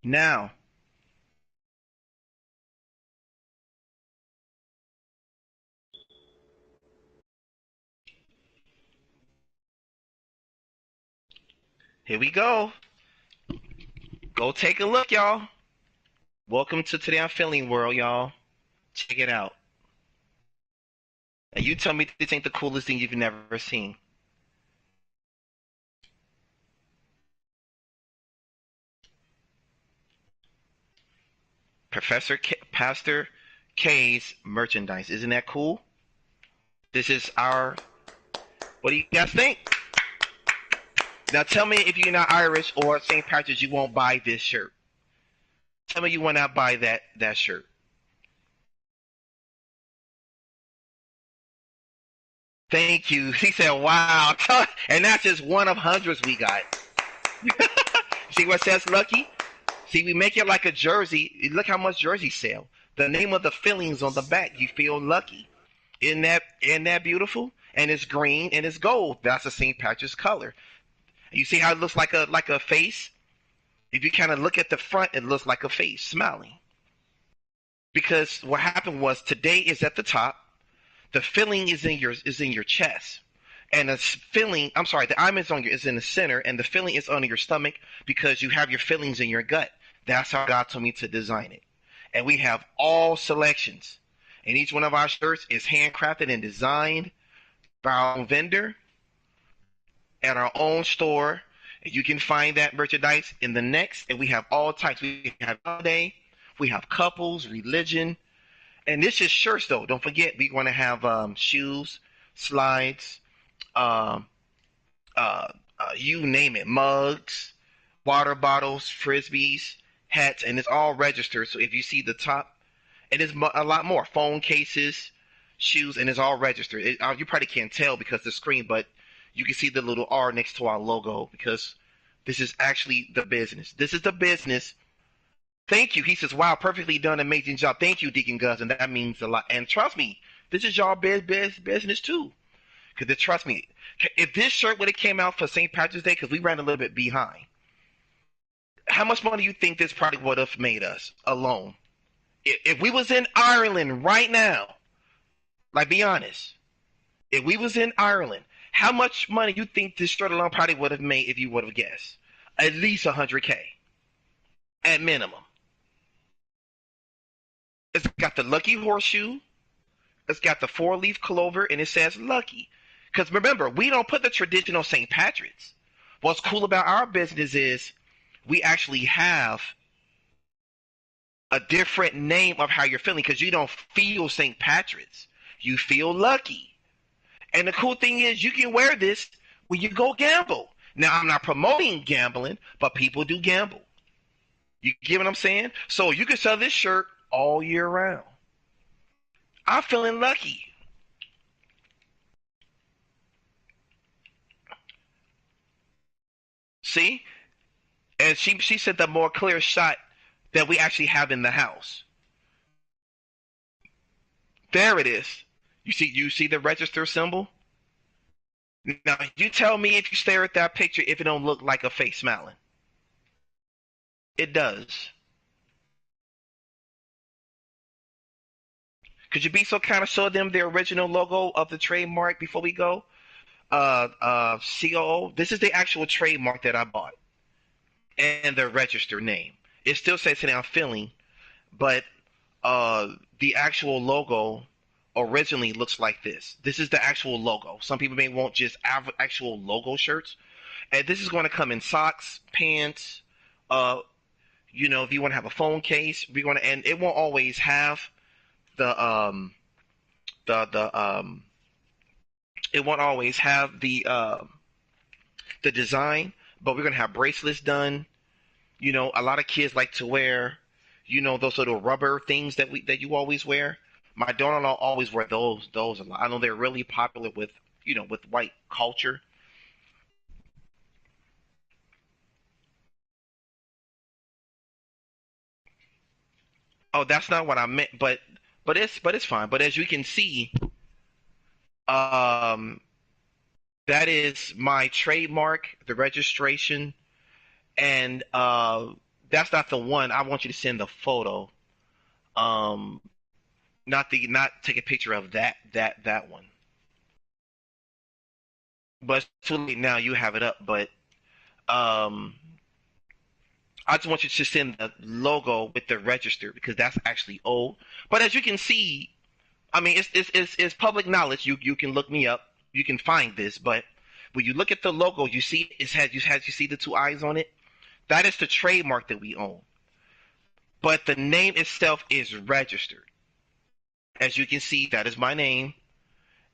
Now, here we go. Go take a look, y'all. Welcome to Today I'm Feeling World, y'all. Check it out. And you tell me this ain't the coolest thing you've never seen. Pastor K's merchandise. Isn't that cool? This is our. What do you guys think? Now tell me if you're not Irish or St. Patrick's, you won't buy this shirt. Tell me you will not buy that shirt. Thank you. He said, "Wow," and that's just one of hundreds we got. See what says Lucky? See, we make it like a jersey. Look how much jerseys sell. The name of the fillings on the back. You feel lucky. Isn't that beautiful? And it's green and it's gold. That's the St. Patrick's color. You see how it looks like a face? If you kind of look at the front, it looks like a face smiling. Because what happened was today is at the top, the filling is in your chest, and the filling. I'm sorry, the almond is in the center, and the filling is under your stomach because you have your fillings in your gut. That's how God told me to design it, and we have all selections, and each one of our shirts is handcrafted and designed by our own vendor at our own store. You can find that merchandise in the next, and we have all types. We have holiday, we have couples, religion, and this is shirts though. Don't forget, we're going to have shoes, slides, um, uh, you name it, mugs, water bottles, frisbees, hats, and it's all registered. So if you see the top, it is a lot more. Phone cases, shoes, and it's all registered. You probably can't tell because of the screen, but you can see the little R next to our logo because this is actually the business. This is the business. Thank you. He says, wow, perfectly done, amazing job. Thank you, Deacon Gus, and that means a lot. And trust me, this is y'all business too. Because trust me, if this shirt would have came out for St. Patrick's Day, because we ran a little bit behind, how much money do you think this product would have made us alone? If we was in Ireland right now, like be honest, if we was in Ireland, how much money you think this shirt alone probably would have made if you would have guessed? At least 100K at minimum. It's got the lucky horseshoe. It's got the four-leaf clover, and it says lucky. Because remember, we don't put the traditional St. Patrick's. What's cool about our business is we actually have a different name of how you're feeling because you don't feel St. Patrick's. You feel lucky. And the cool thing is you can wear this when you go gamble. Now, I'm not promoting gambling, but people do gamble. You get what I'm saying? So you can sell this shirt all year round. I'm feeling lucky. See? And she said the more clear shot that we actually have in the house. There it is. You see the register symbol? Now you tell me if you stare at that picture if it don't look like a face smiling. It does. Could you be so kind of show them the original logo of the trademark before we go? COO. This is the actual trademark that I bought and the register name. It still says today I'm feeling, but the actual logo originally looks like this. This is the actual logo. Some people may want just actual logo shirts, and this is going to come in socks, pants. Uh, if you want to have a phone case, we're going to, and it won't always have the it won't always have the design, but we're going to have bracelets done. A lot of kids like to wear, those little rubber things that you always wear. My daughter-in-law always wear those a lot. I know they're really popular with white culture. Oh, that's not what I meant, but it's fine. But as you can see, um, that is my trademark, the registration, and that's not the one. I want you to send the photo. Um, not take a picture of that one. But it's too late now. You have it up, but um, I just want you to send the logo with the register because that's actually old. But as you can see, I mean, it's public knowledge. You can look me up. You can find this. But when you look at the logo, you see you see the two eyes on it. That is the trademark that we own. But the name itself is registered. As you can see, that is my name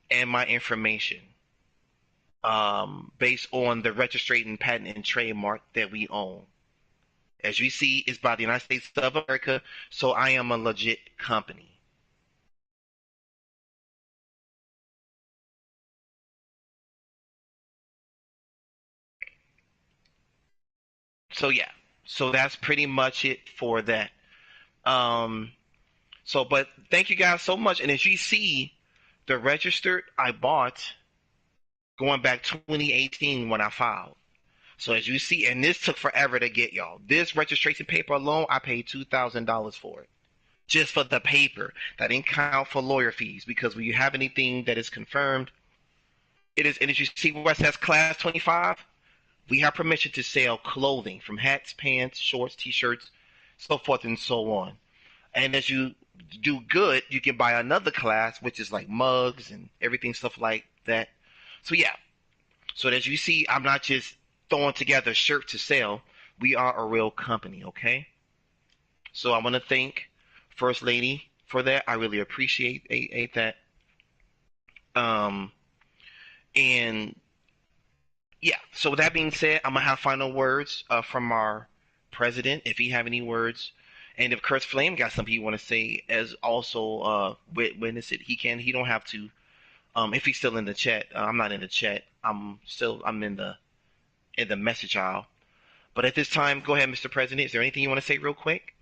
and my information, based on the registration patent and trademark that we own. As you see, it's by the United States of America, so I am a legit company. So yeah, so that's pretty much it for that. Um, but thank you guys so much. And as you see, the registered I bought going back 2018 when I filed. So as you see, and this took forever to get y'all. This registration paper alone, I paid $2,000 for it. Just for the paper. That didn't count for lawyer fees because when you have anything that is confirmed, it is, and as you see where it says class 25, we have permission to sell clothing from hats, pants, shorts, t-shirts, so forth and so on. And as you do good, you can buy another class, which is like mugs and everything, stuff like that. So yeah. So as you see, I'm not just throwing together a shirt to sell. We are a real company, okay? So I want to thank First Lady for that. I really appreciate that. Um, and yeah, so with that being said, I'm gonna have final words from our president, if he have any words, and if Kurt Flame got something he want to say, as also witness it, he can. He don't have to. If he's still in the chat, I'm not in the chat. I'm in the message aisle. But at this time, go ahead, Mr. President. Is there anything you want to say real quick?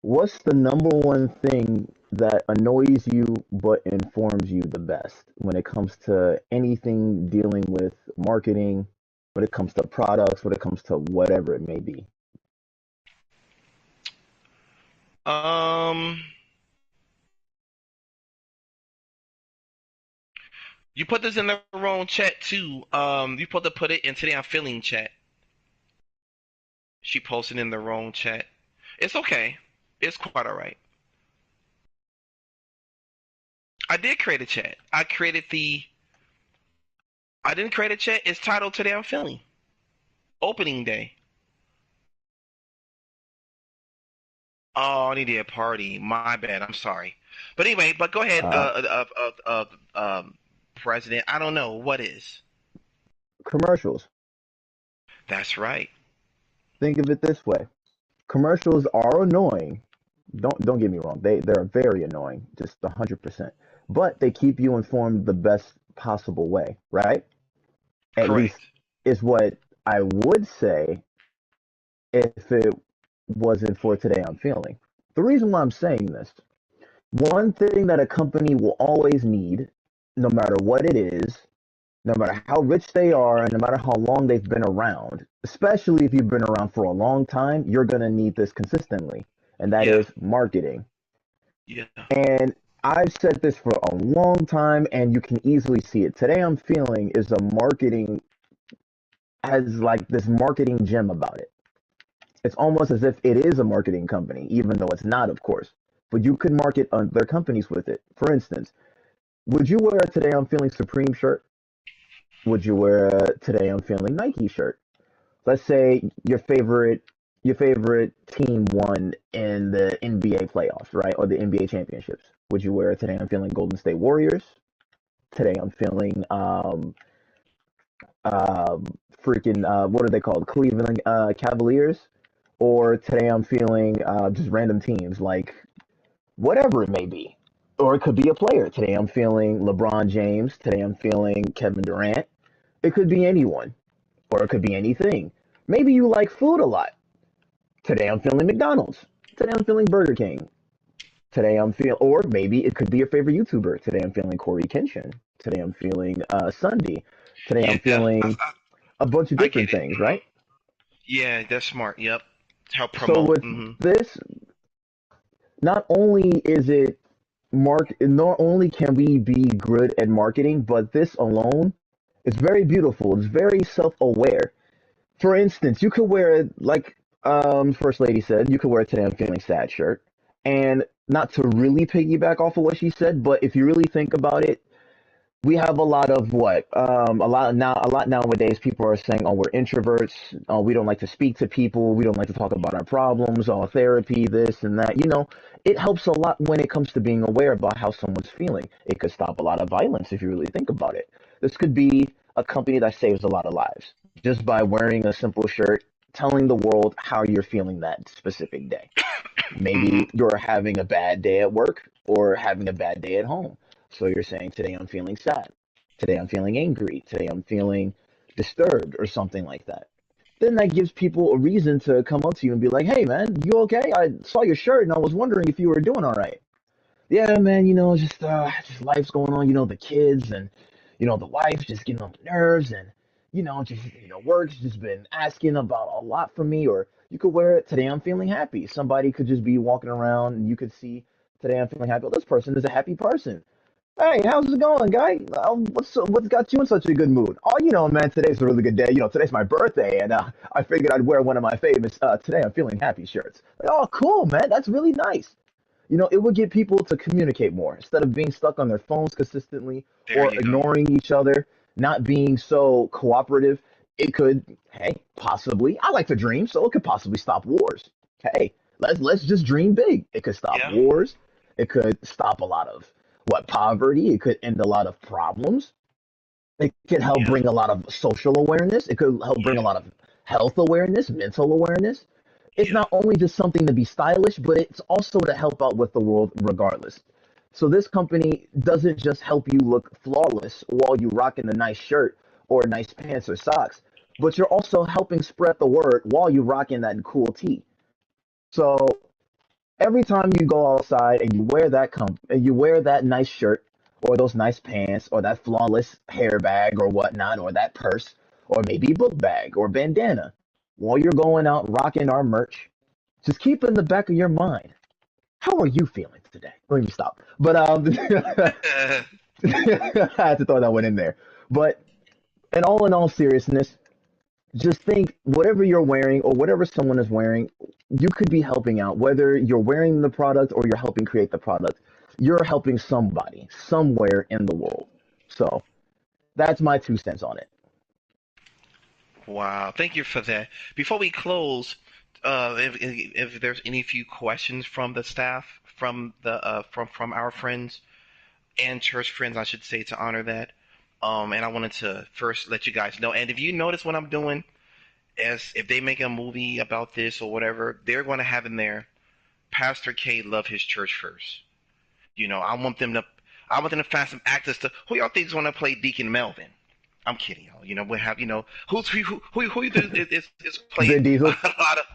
What's the number one thing that annoys you but informs you the best when it comes to anything dealing with marketing, when it comes to products, when it comes to whatever it may be? Um, you put this in the wrong chat too. You put to put it in today I'm feeling chat. She posted in the wrong chat. It's okay. It's quite alright. I did create a chat. I didn't create a chat. It's titled Today I'm Feeling. Opening day. Oh, I needed a party. My bad. I'm sorry. But anyway, but go ahead, Uh, President. I don't know what is. Commercials. That's right. Think of it this way. Commercials are annoying. Don't get me wrong. They're very annoying, just 100%. But they keep you informed the best possible way, right? At least Correct. is what I would say if it wasn't for today I'm feeling. The reason why I'm saying this, one thing that a company will always need, no matter what it is, no matter how rich they are, and no matter how long they've been around, especially if you've been around for a long time, you're going to need this consistently, and that Yeah. is marketing. Yeah. And I've said this for a long time, and you can easily see it. Today I'm feeling is a marketing, has like this marketing gem about it. It's almost as if it is a marketing company, even though it's not, of course. But you could market their companies with it. For instance, would you wear a Today I'm Feeling Supreme shirt? Would you wear a Today I'm Feeling Nike shirt? Let's say your favorite team won in the NBA playoffs, right? Or the NBA championships. Would you wear a Today I'm Feeling Golden State Warriors? Today I'm feeling um, freaking what are they called? Cleveland Cavaliers? Or today I'm feeling just random teams like whatever it may be. Or it could be a player. Today I'm feeling LeBron James. Today I'm feeling Kevin Durant. It could be anyone, or it could be anything. Maybe you like food a lot. Today I'm feeling McDonald's. Today I'm feeling Burger King. Today I'm feeling, or maybe it could be your favorite YouTuber. Today I'm feeling Corey Kenshin. Today I'm feeling Sunday. Today I'm Yeah. feeling a bunch of I get different it. things, right? Yeah, that's smart. Yep. Help So promote. with this, not only is it not only can we be good at marketing, but this alone is very beautiful. It's very self-aware. For instance, you could wear like First Lady said, you could wear a Today I'm Feeling Sad shirt. And not to really piggyback off of what she said, but if you really think about it, we have a lot of what a lot nowadays people are saying, oh, we're introverts, oh, we don't like to speak to people, we don't like to talk about our problems, oh, therapy, this and that. It helps a lot when it comes to being aware about how someone's feeling. It could stop a lot of violence if you really think about it. This could be a company that saves a lot of lives just by wearing a simple shirt telling the world how you're feeling that specific day. Mm-hmm. Maybe you're having a bad day at work or having a bad day at home. So you're saying, today I'm feeling sad. Today I'm feeling angry. Today I'm feeling disturbed or something like that. Then that gives people a reason to come up to you and be like, hey, man, you okay? I saw your shirt and I was wondering if you were doing all right. Yeah, man, just life's going on, the kids and, the wife just getting on the nerves and, work's just been asking about a lot from me. Or you could wear it, today I'm feeling happy. Somebody could just be walking around and you could see, today I'm feeling happy. Oh, this person is a happy person. Hey, how's it going, guy? What's got you in such a good mood? Oh, man, today's a really good day. Today's my birthday, and I figured I'd wear one of my famous "Today I'm Feeling Happy" shirts. Like, oh, cool, man. That's really nice. It would get people to communicate more instead of being stuck on their phones consistently There or you go. ignoring each other. not being so cooperative, it could, hey, possibly. I like to dream, so it could possibly stop wars. Hey, let's just dream big. It could stop Yeah. wars. It could stop a lot of what poverty. It could end a lot of problems. It could help Yeah. bring a lot of social awareness. It could help bring a Yeah. lot of health awareness, mental awareness. It's Yeah. not only just something to be stylish, but it's also to help out with the world regardless. So this company doesn't just help you look flawless while you rocking a nice shirt or nice pants or socks, but you're also helping spread the word while you rocking that cool tee. So every time you go outside and you wear that nice shirt or those nice pants or that flawless hair bag or whatnot or that purse or maybe book bag or bandana while you're going out rocking our merch, just keep in the back of your mind, how are you feeling today? Let me stop. But I had to throw that one in there. But in all seriousness, just think whatever you're wearing or whatever someone is wearing, you could be helping out. Whether you're wearing the product or you're helping create the product, you're helping somebody somewhere in the world. So that's my 2 cents on it. Wow. Thank you for that. Before we close, if there's any few questions from the staff, from the from our friends and church friends, I should say, to honor that. And I wanted to first let you guys know. And if you notice what I'm doing, as if they make a movie about this or whatever, they're going to have in there Pastor K love his church first. I want them to find some actors to who y'all think is going to play Deacon Melvin. I'm kidding, y'all. We have who you think is playing Vin Diesel. a lot of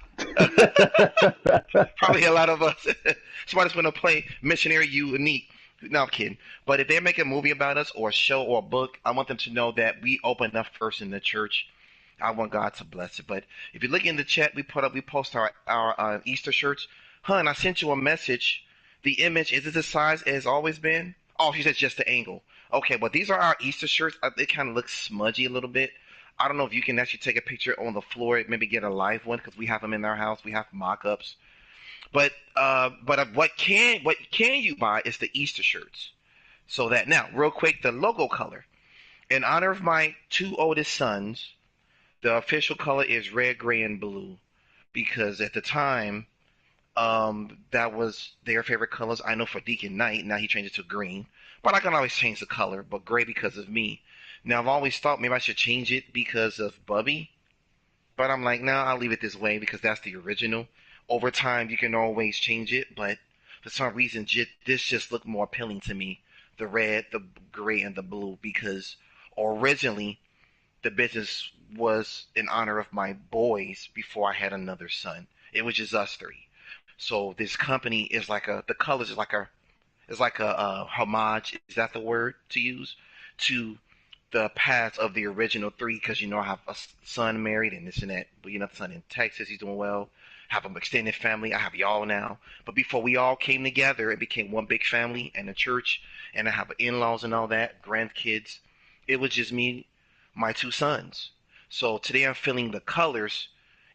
probably a lot of us. Somebody's going to play missionary unique. No, I'm kidding. But if they make a movie about us or a show or a book, I want them to know that we opened up first in the church. I want God to bless it. But if you look in the chat, we post our Easter shirts. Hun, I sent you a message. The image is it the size it has always been? Oh, she said just the angle. Okay, but these are our Easter shirts. They kind of look smudgy a little bit. I don't know if you can actually take a picture on the floor, maybe get a live one because we have them in our house. We have mock-ups. But what can you buy is the Easter shirts. So that now, real quick, the logo color. In honor of my two oldest sons, the official color is red, gray, and blue because at the time, that was their favorite colors. I know for Deacon Knight, now he changed it to green, but I can always change the color. But gray because of me. Now I've always thought maybe I should change it because of Bubby, but I'm like, no, I'll leave it this way because that's the original. Over time, you can always change it, but for some reason, this just looked more appealing to me. The red, the gray, and the blue because originally the business was in honor of my boys before I had another son. It was just us three. So this company is the colors is like a homage. Is that the word to use? To the past of the original three, because I have a son married and this and that. But the son in Texas, he's doing well. Have an extended family. I have y'all now. But before we all came together, it became one big family and a church. And I have in-laws and all that, grandkids. It was just me, my two sons. So today I'm feeling the colors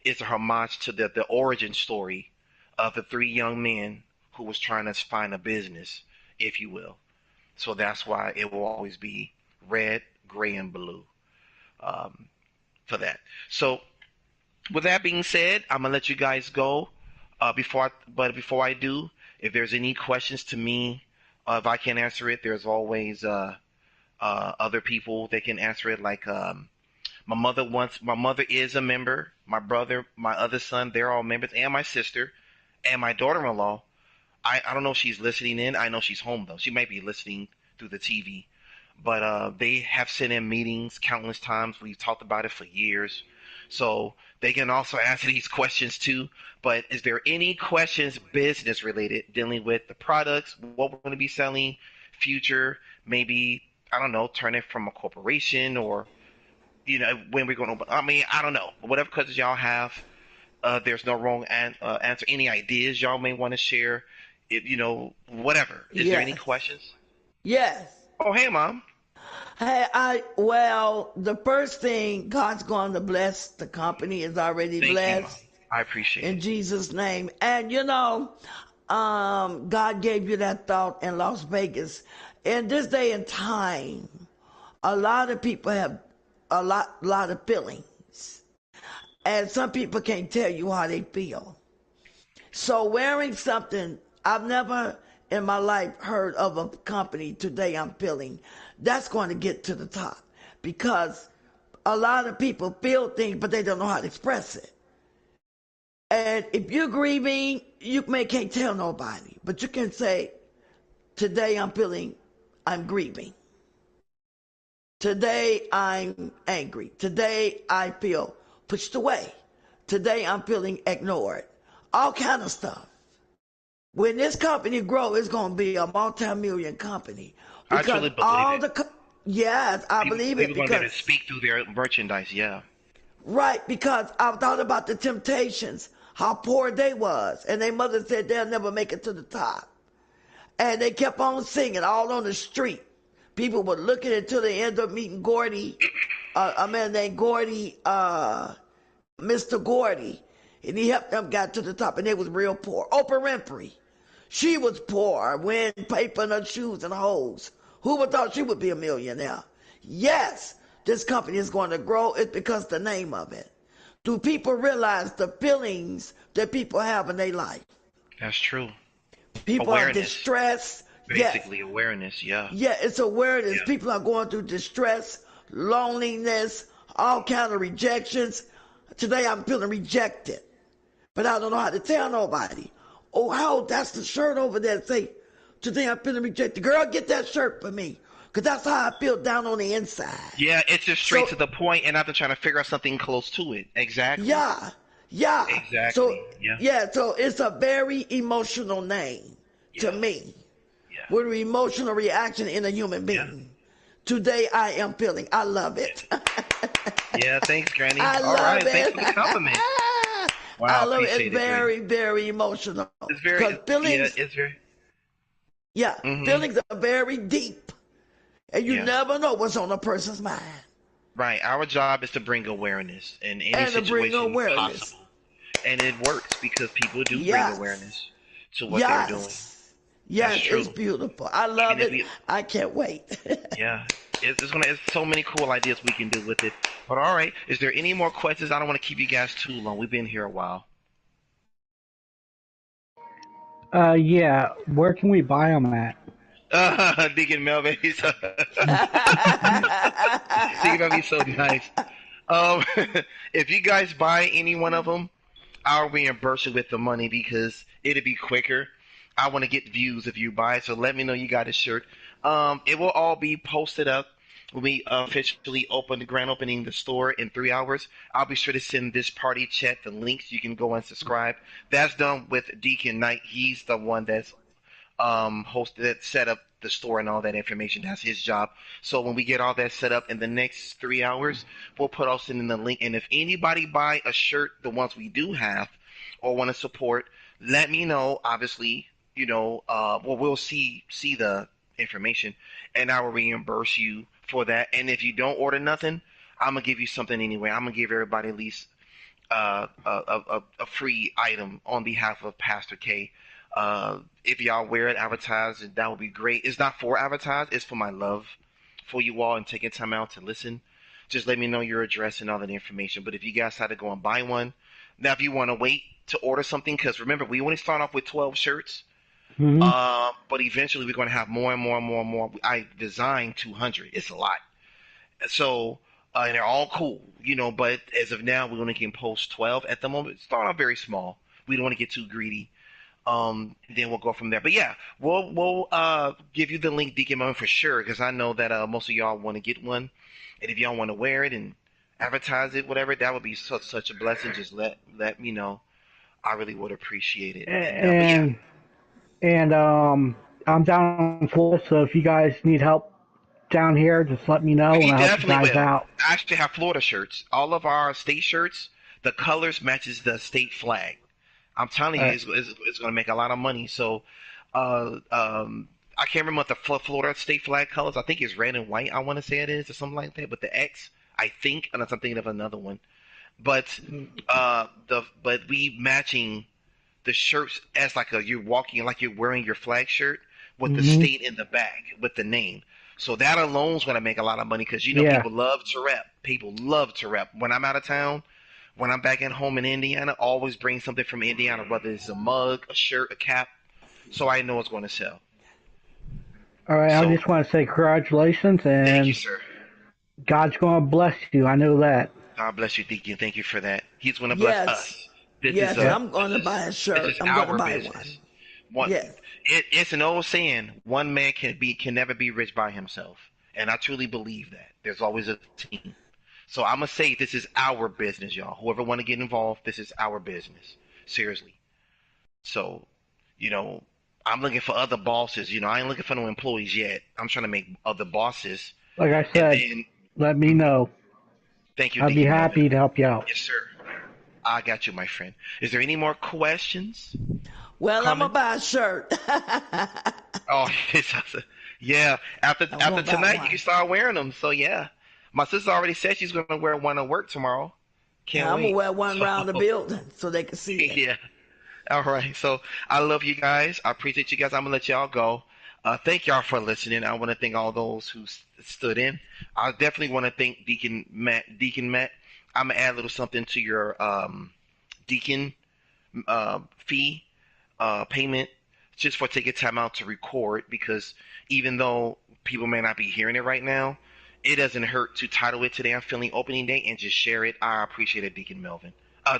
is a homage to the origin story of the three young men who was trying to find a business, if you will. So that's why it will always be red, gray, and blue um, for that. So with that being said, I'm gonna let you guys go. Before I do, if there's any questions to me, if I can't answer it, there's always other people that can answer it. Like my mother is a member. My brother, my other son, they're all members, and my sister, and my daughter-in-law. I don't know if she's listening in. I know she's home though. She might be listening through the TV. But they have sent in meetings countless times. We've talked about it for years. So they can also answer these questions too. But is there any questions business related dealing with the products, what we're going to be selling, future, maybe, I don't know, turn it from a corporation or, when we're going to open. I mean, I don't know. Whatever questions y'all have, there's no wrong answer. Any ideas y'all may want to share, whatever. Is there any Yes. questions? Yes. Oh, hey, Mom. Hey, well, the first thing, God's going to bless the company is already Thank you, Mom. blessed I appreciate in it. Jesus' name. And God gave you that thought in Las Vegas. In this day and time, A lot of people have a lot of feelings, and some people can't tell you how they feel. So wearing something, I've never in my life heard of a company today I'm feeling that's going to get to the top, because a lot of people feel things but they don't know how to express it. And if you're grieving, you may can't tell nobody, but you can say, today I'm grieving. Today I'm angry. Today I feel pushed away. Today I'm feeling ignored. All kind of stuff. When this company grows, it's going to be a multi-million company, I because truly believe all it. the yes, I People, believe it, people gonna be able because to speak through their merchandise. Yeah, right, because I've thought about the Temptations, how poor they was, and their mother said they'll never make it to the top, and they kept on singing all on the street. People were looking until they ended up meeting Gordy, a man named Gordy, Mr. Gordy, and he helped them get to the top, and they was real poor. Oprah Winfrey, she was poor, wearing paper in her shoes and hoes. Who would thought she would be a millionaire? Yes, this company is going to grow. It's because the name of it. Do people realize the feelings that people have in their life? that's true. People are Awareness, distressed. Yes. basically awareness. Yeah, Yeah, it's awareness. yeah. People are going through distress, loneliness, all kind of rejections. Today I'm feeling rejected, but I don't know how to tell nobody. Oh, how that's the shirt over there. Say, today I'm feeling rejected. Girl, get that shirt for me, because that's how I feel down on the inside. Yeah, it's just straight So, to the point, and not to trying to figure out something close to it. Exactly. yeah, yeah. So, Exactly. Yeah. yeah, so it's a very emotional name to Yeah. me, Yeah. with an emotional reaction in a human Yeah. being. Today I am feeling. I love it. Yeah. Thanks, Granny. I All love right. Thanks it. for the compliment. I Wow. love it. It's Appreciate it, Granny. very, very emotional. It's Because very. Yeah. feelings, It's very. yeah, Mhm. feelings are very deep. And you Yeah. never know what's on a person's mind. Right. Our job is to bring awareness in any And to bring situation awareness. possible, and it works because people do bring Yes. awareness to what they're doing. Yes. That's Yes, it's true. beautiful. I Even love if it. we, I can't wait. yeah, it's so many cool ideas we can do with it. But all right, is there any more questions? I don't want to keep you guys too long. We've been here a while. Yeah. Where can we buy them at? Deacon Melvin, Deacon Melvin's so nice. Um, if you guys buy any one of them, I'll reimburse you with the money because it'll be quicker. I want to get views if you buy it, so let me know you got a shirt. It will all be posted up when we officially open the grand opening the store in 3 hours. I'll be sure to send this party chat the links. You can go and subscribe. That's done with Deacon Knight. He's the one that's hosted it, set up the store and all that information. That's his job. So when we get all that set up in the next 3 hours, we'll put us in the link. And if anybody buy a shirt, the ones we do have, or want to support, let me know. Obviously, well, we'll see the information, and I will reimburse you for that. And if you don't order nothing, I'm gonna give you something anyway. I'm gonna give everybody at least a free item on behalf of Pastor K. If y'all wear it, advertise it, that would be great. It's not for advertise, it's for my love for you all and taking time out to listen. Just let me know your address and all that information. But if you guys had to go and buy one, now if you want to wait to order something, because remember, we only start off with 12 shirts, Hmm. but eventually we're going to have more and more and more and more. I designed 200. It's a lot. So, and they're all cool, but as of now, we only can post 12 at the moment. Start off very small. We don't want to get too greedy. Then we'll go from there. But yeah, we'll give you the link, Deacon Moment, for sure, because I know that most of y'all want to get one, and if y'all want to wear it and advertise it, whatever, that would be such a blessing. Just let me know. I really would appreciate it. But yeah, And I'm down in Florida, so if you guys need help down here, just let me know, and we I'll help you definitely guys will. out. I actually have Florida shirts. All of our state shirts, the colors matches the state flag. I'm telling you, Uh, it's going to make a lot of money. So, I can't remember what the Florida state flag colors. I think it's red and white. I want to say it is, or something like that. But the X, I think, unless I'm thinking of another one. But but we matching the shirts as like you're walking like you're wearing your flag shirt with the hmm state in the back with the name. So that alone is going to make a lot of money because Yeah. people love to rep. People love to rep. When I'm out of town, when I'm back at home in Indiana, always bring something from Indiana, whether it's a mug, a shirt, a cap, so I know it's going to sell. All right. I So just want to say congratulations, thank you, and sir. God's going to bless you. I know that. God bless you, Deacon. Thank you for that. He's going to bless Yes. us. This is Yes, a Yeah. I'm going to buy a this shirt. is I'm going to our buy one. business. One, Yes. it's an old saying: one man can never be rich by himself, and I truly believe that. There's always a team. So I'm gonna say this is our business, y'all. Whoever want to get involved, this is our business. Seriously. So, you know, I'm looking for other bosses. I ain't looking for no employees yet. I'm trying to make other bosses, Like I and said, then let me mhm. know. Thank you, I'd be Deacon Melvin. happy to help you out. Yes, sir. I got you, my friend. Is there any more questions? Well, I'm going to Comments? buy a shirt. Oh, yeah. I'm After going to buy tonight, you one. can start wearing them. So yeah, my sister already said she's gonna wear one to work tomorrow. And Can't I'm going to wait. wear one So around the building so they can see it. yeah. All right. So I love you guys. I appreciate you guys. I'm gonna let y'all go. Thank y'all for listening. I want to thank all those who stood in. I definitely want to thank Deacon Matt. Deacon Matt. I'm gonna add a little something to your Deacon fee payment just for taking time out to record because even though people may not be hearing it right now, it doesn't hurt to title it Today I'm Feeling Opening Day and just share it. I appreciate it, Deacon Melvin.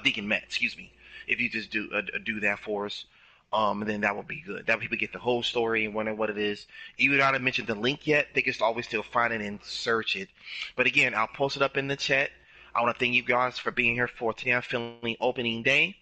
Deacon Matt, excuse me. If you just do that for us, then that would be good. That way people get the whole story and wonder what it is. Even though I haven't mentioned the link yet, they can always still find it and search it. But again, I'll post it up in the chat. I want to thank you guys for being here for Today I'm Feeling Opening Day.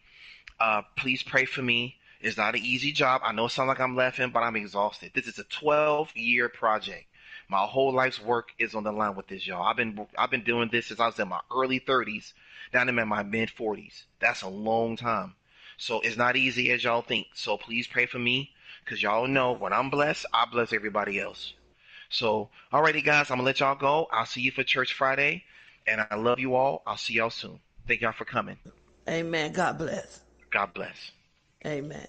Please pray for me. It's not an easy job. I know it sounds like I'm laughing, but I'm exhausted. This is a 12-year project. My whole life's work is on the line with this, y'all. I've been doing this since I was in my early 30s. Now I'm in my mid 40s. That's a long time. So it's not easy as y'all think. So please pray for me, because y'all know when I'm blessed, I bless everybody else. So, alrighty, guys, I'm gonna let y'all go. I'll see you for church Friday, and I love you all. I'll see y'all soon. Thank y'all for coming. Amen. God bless. God bless. Amen.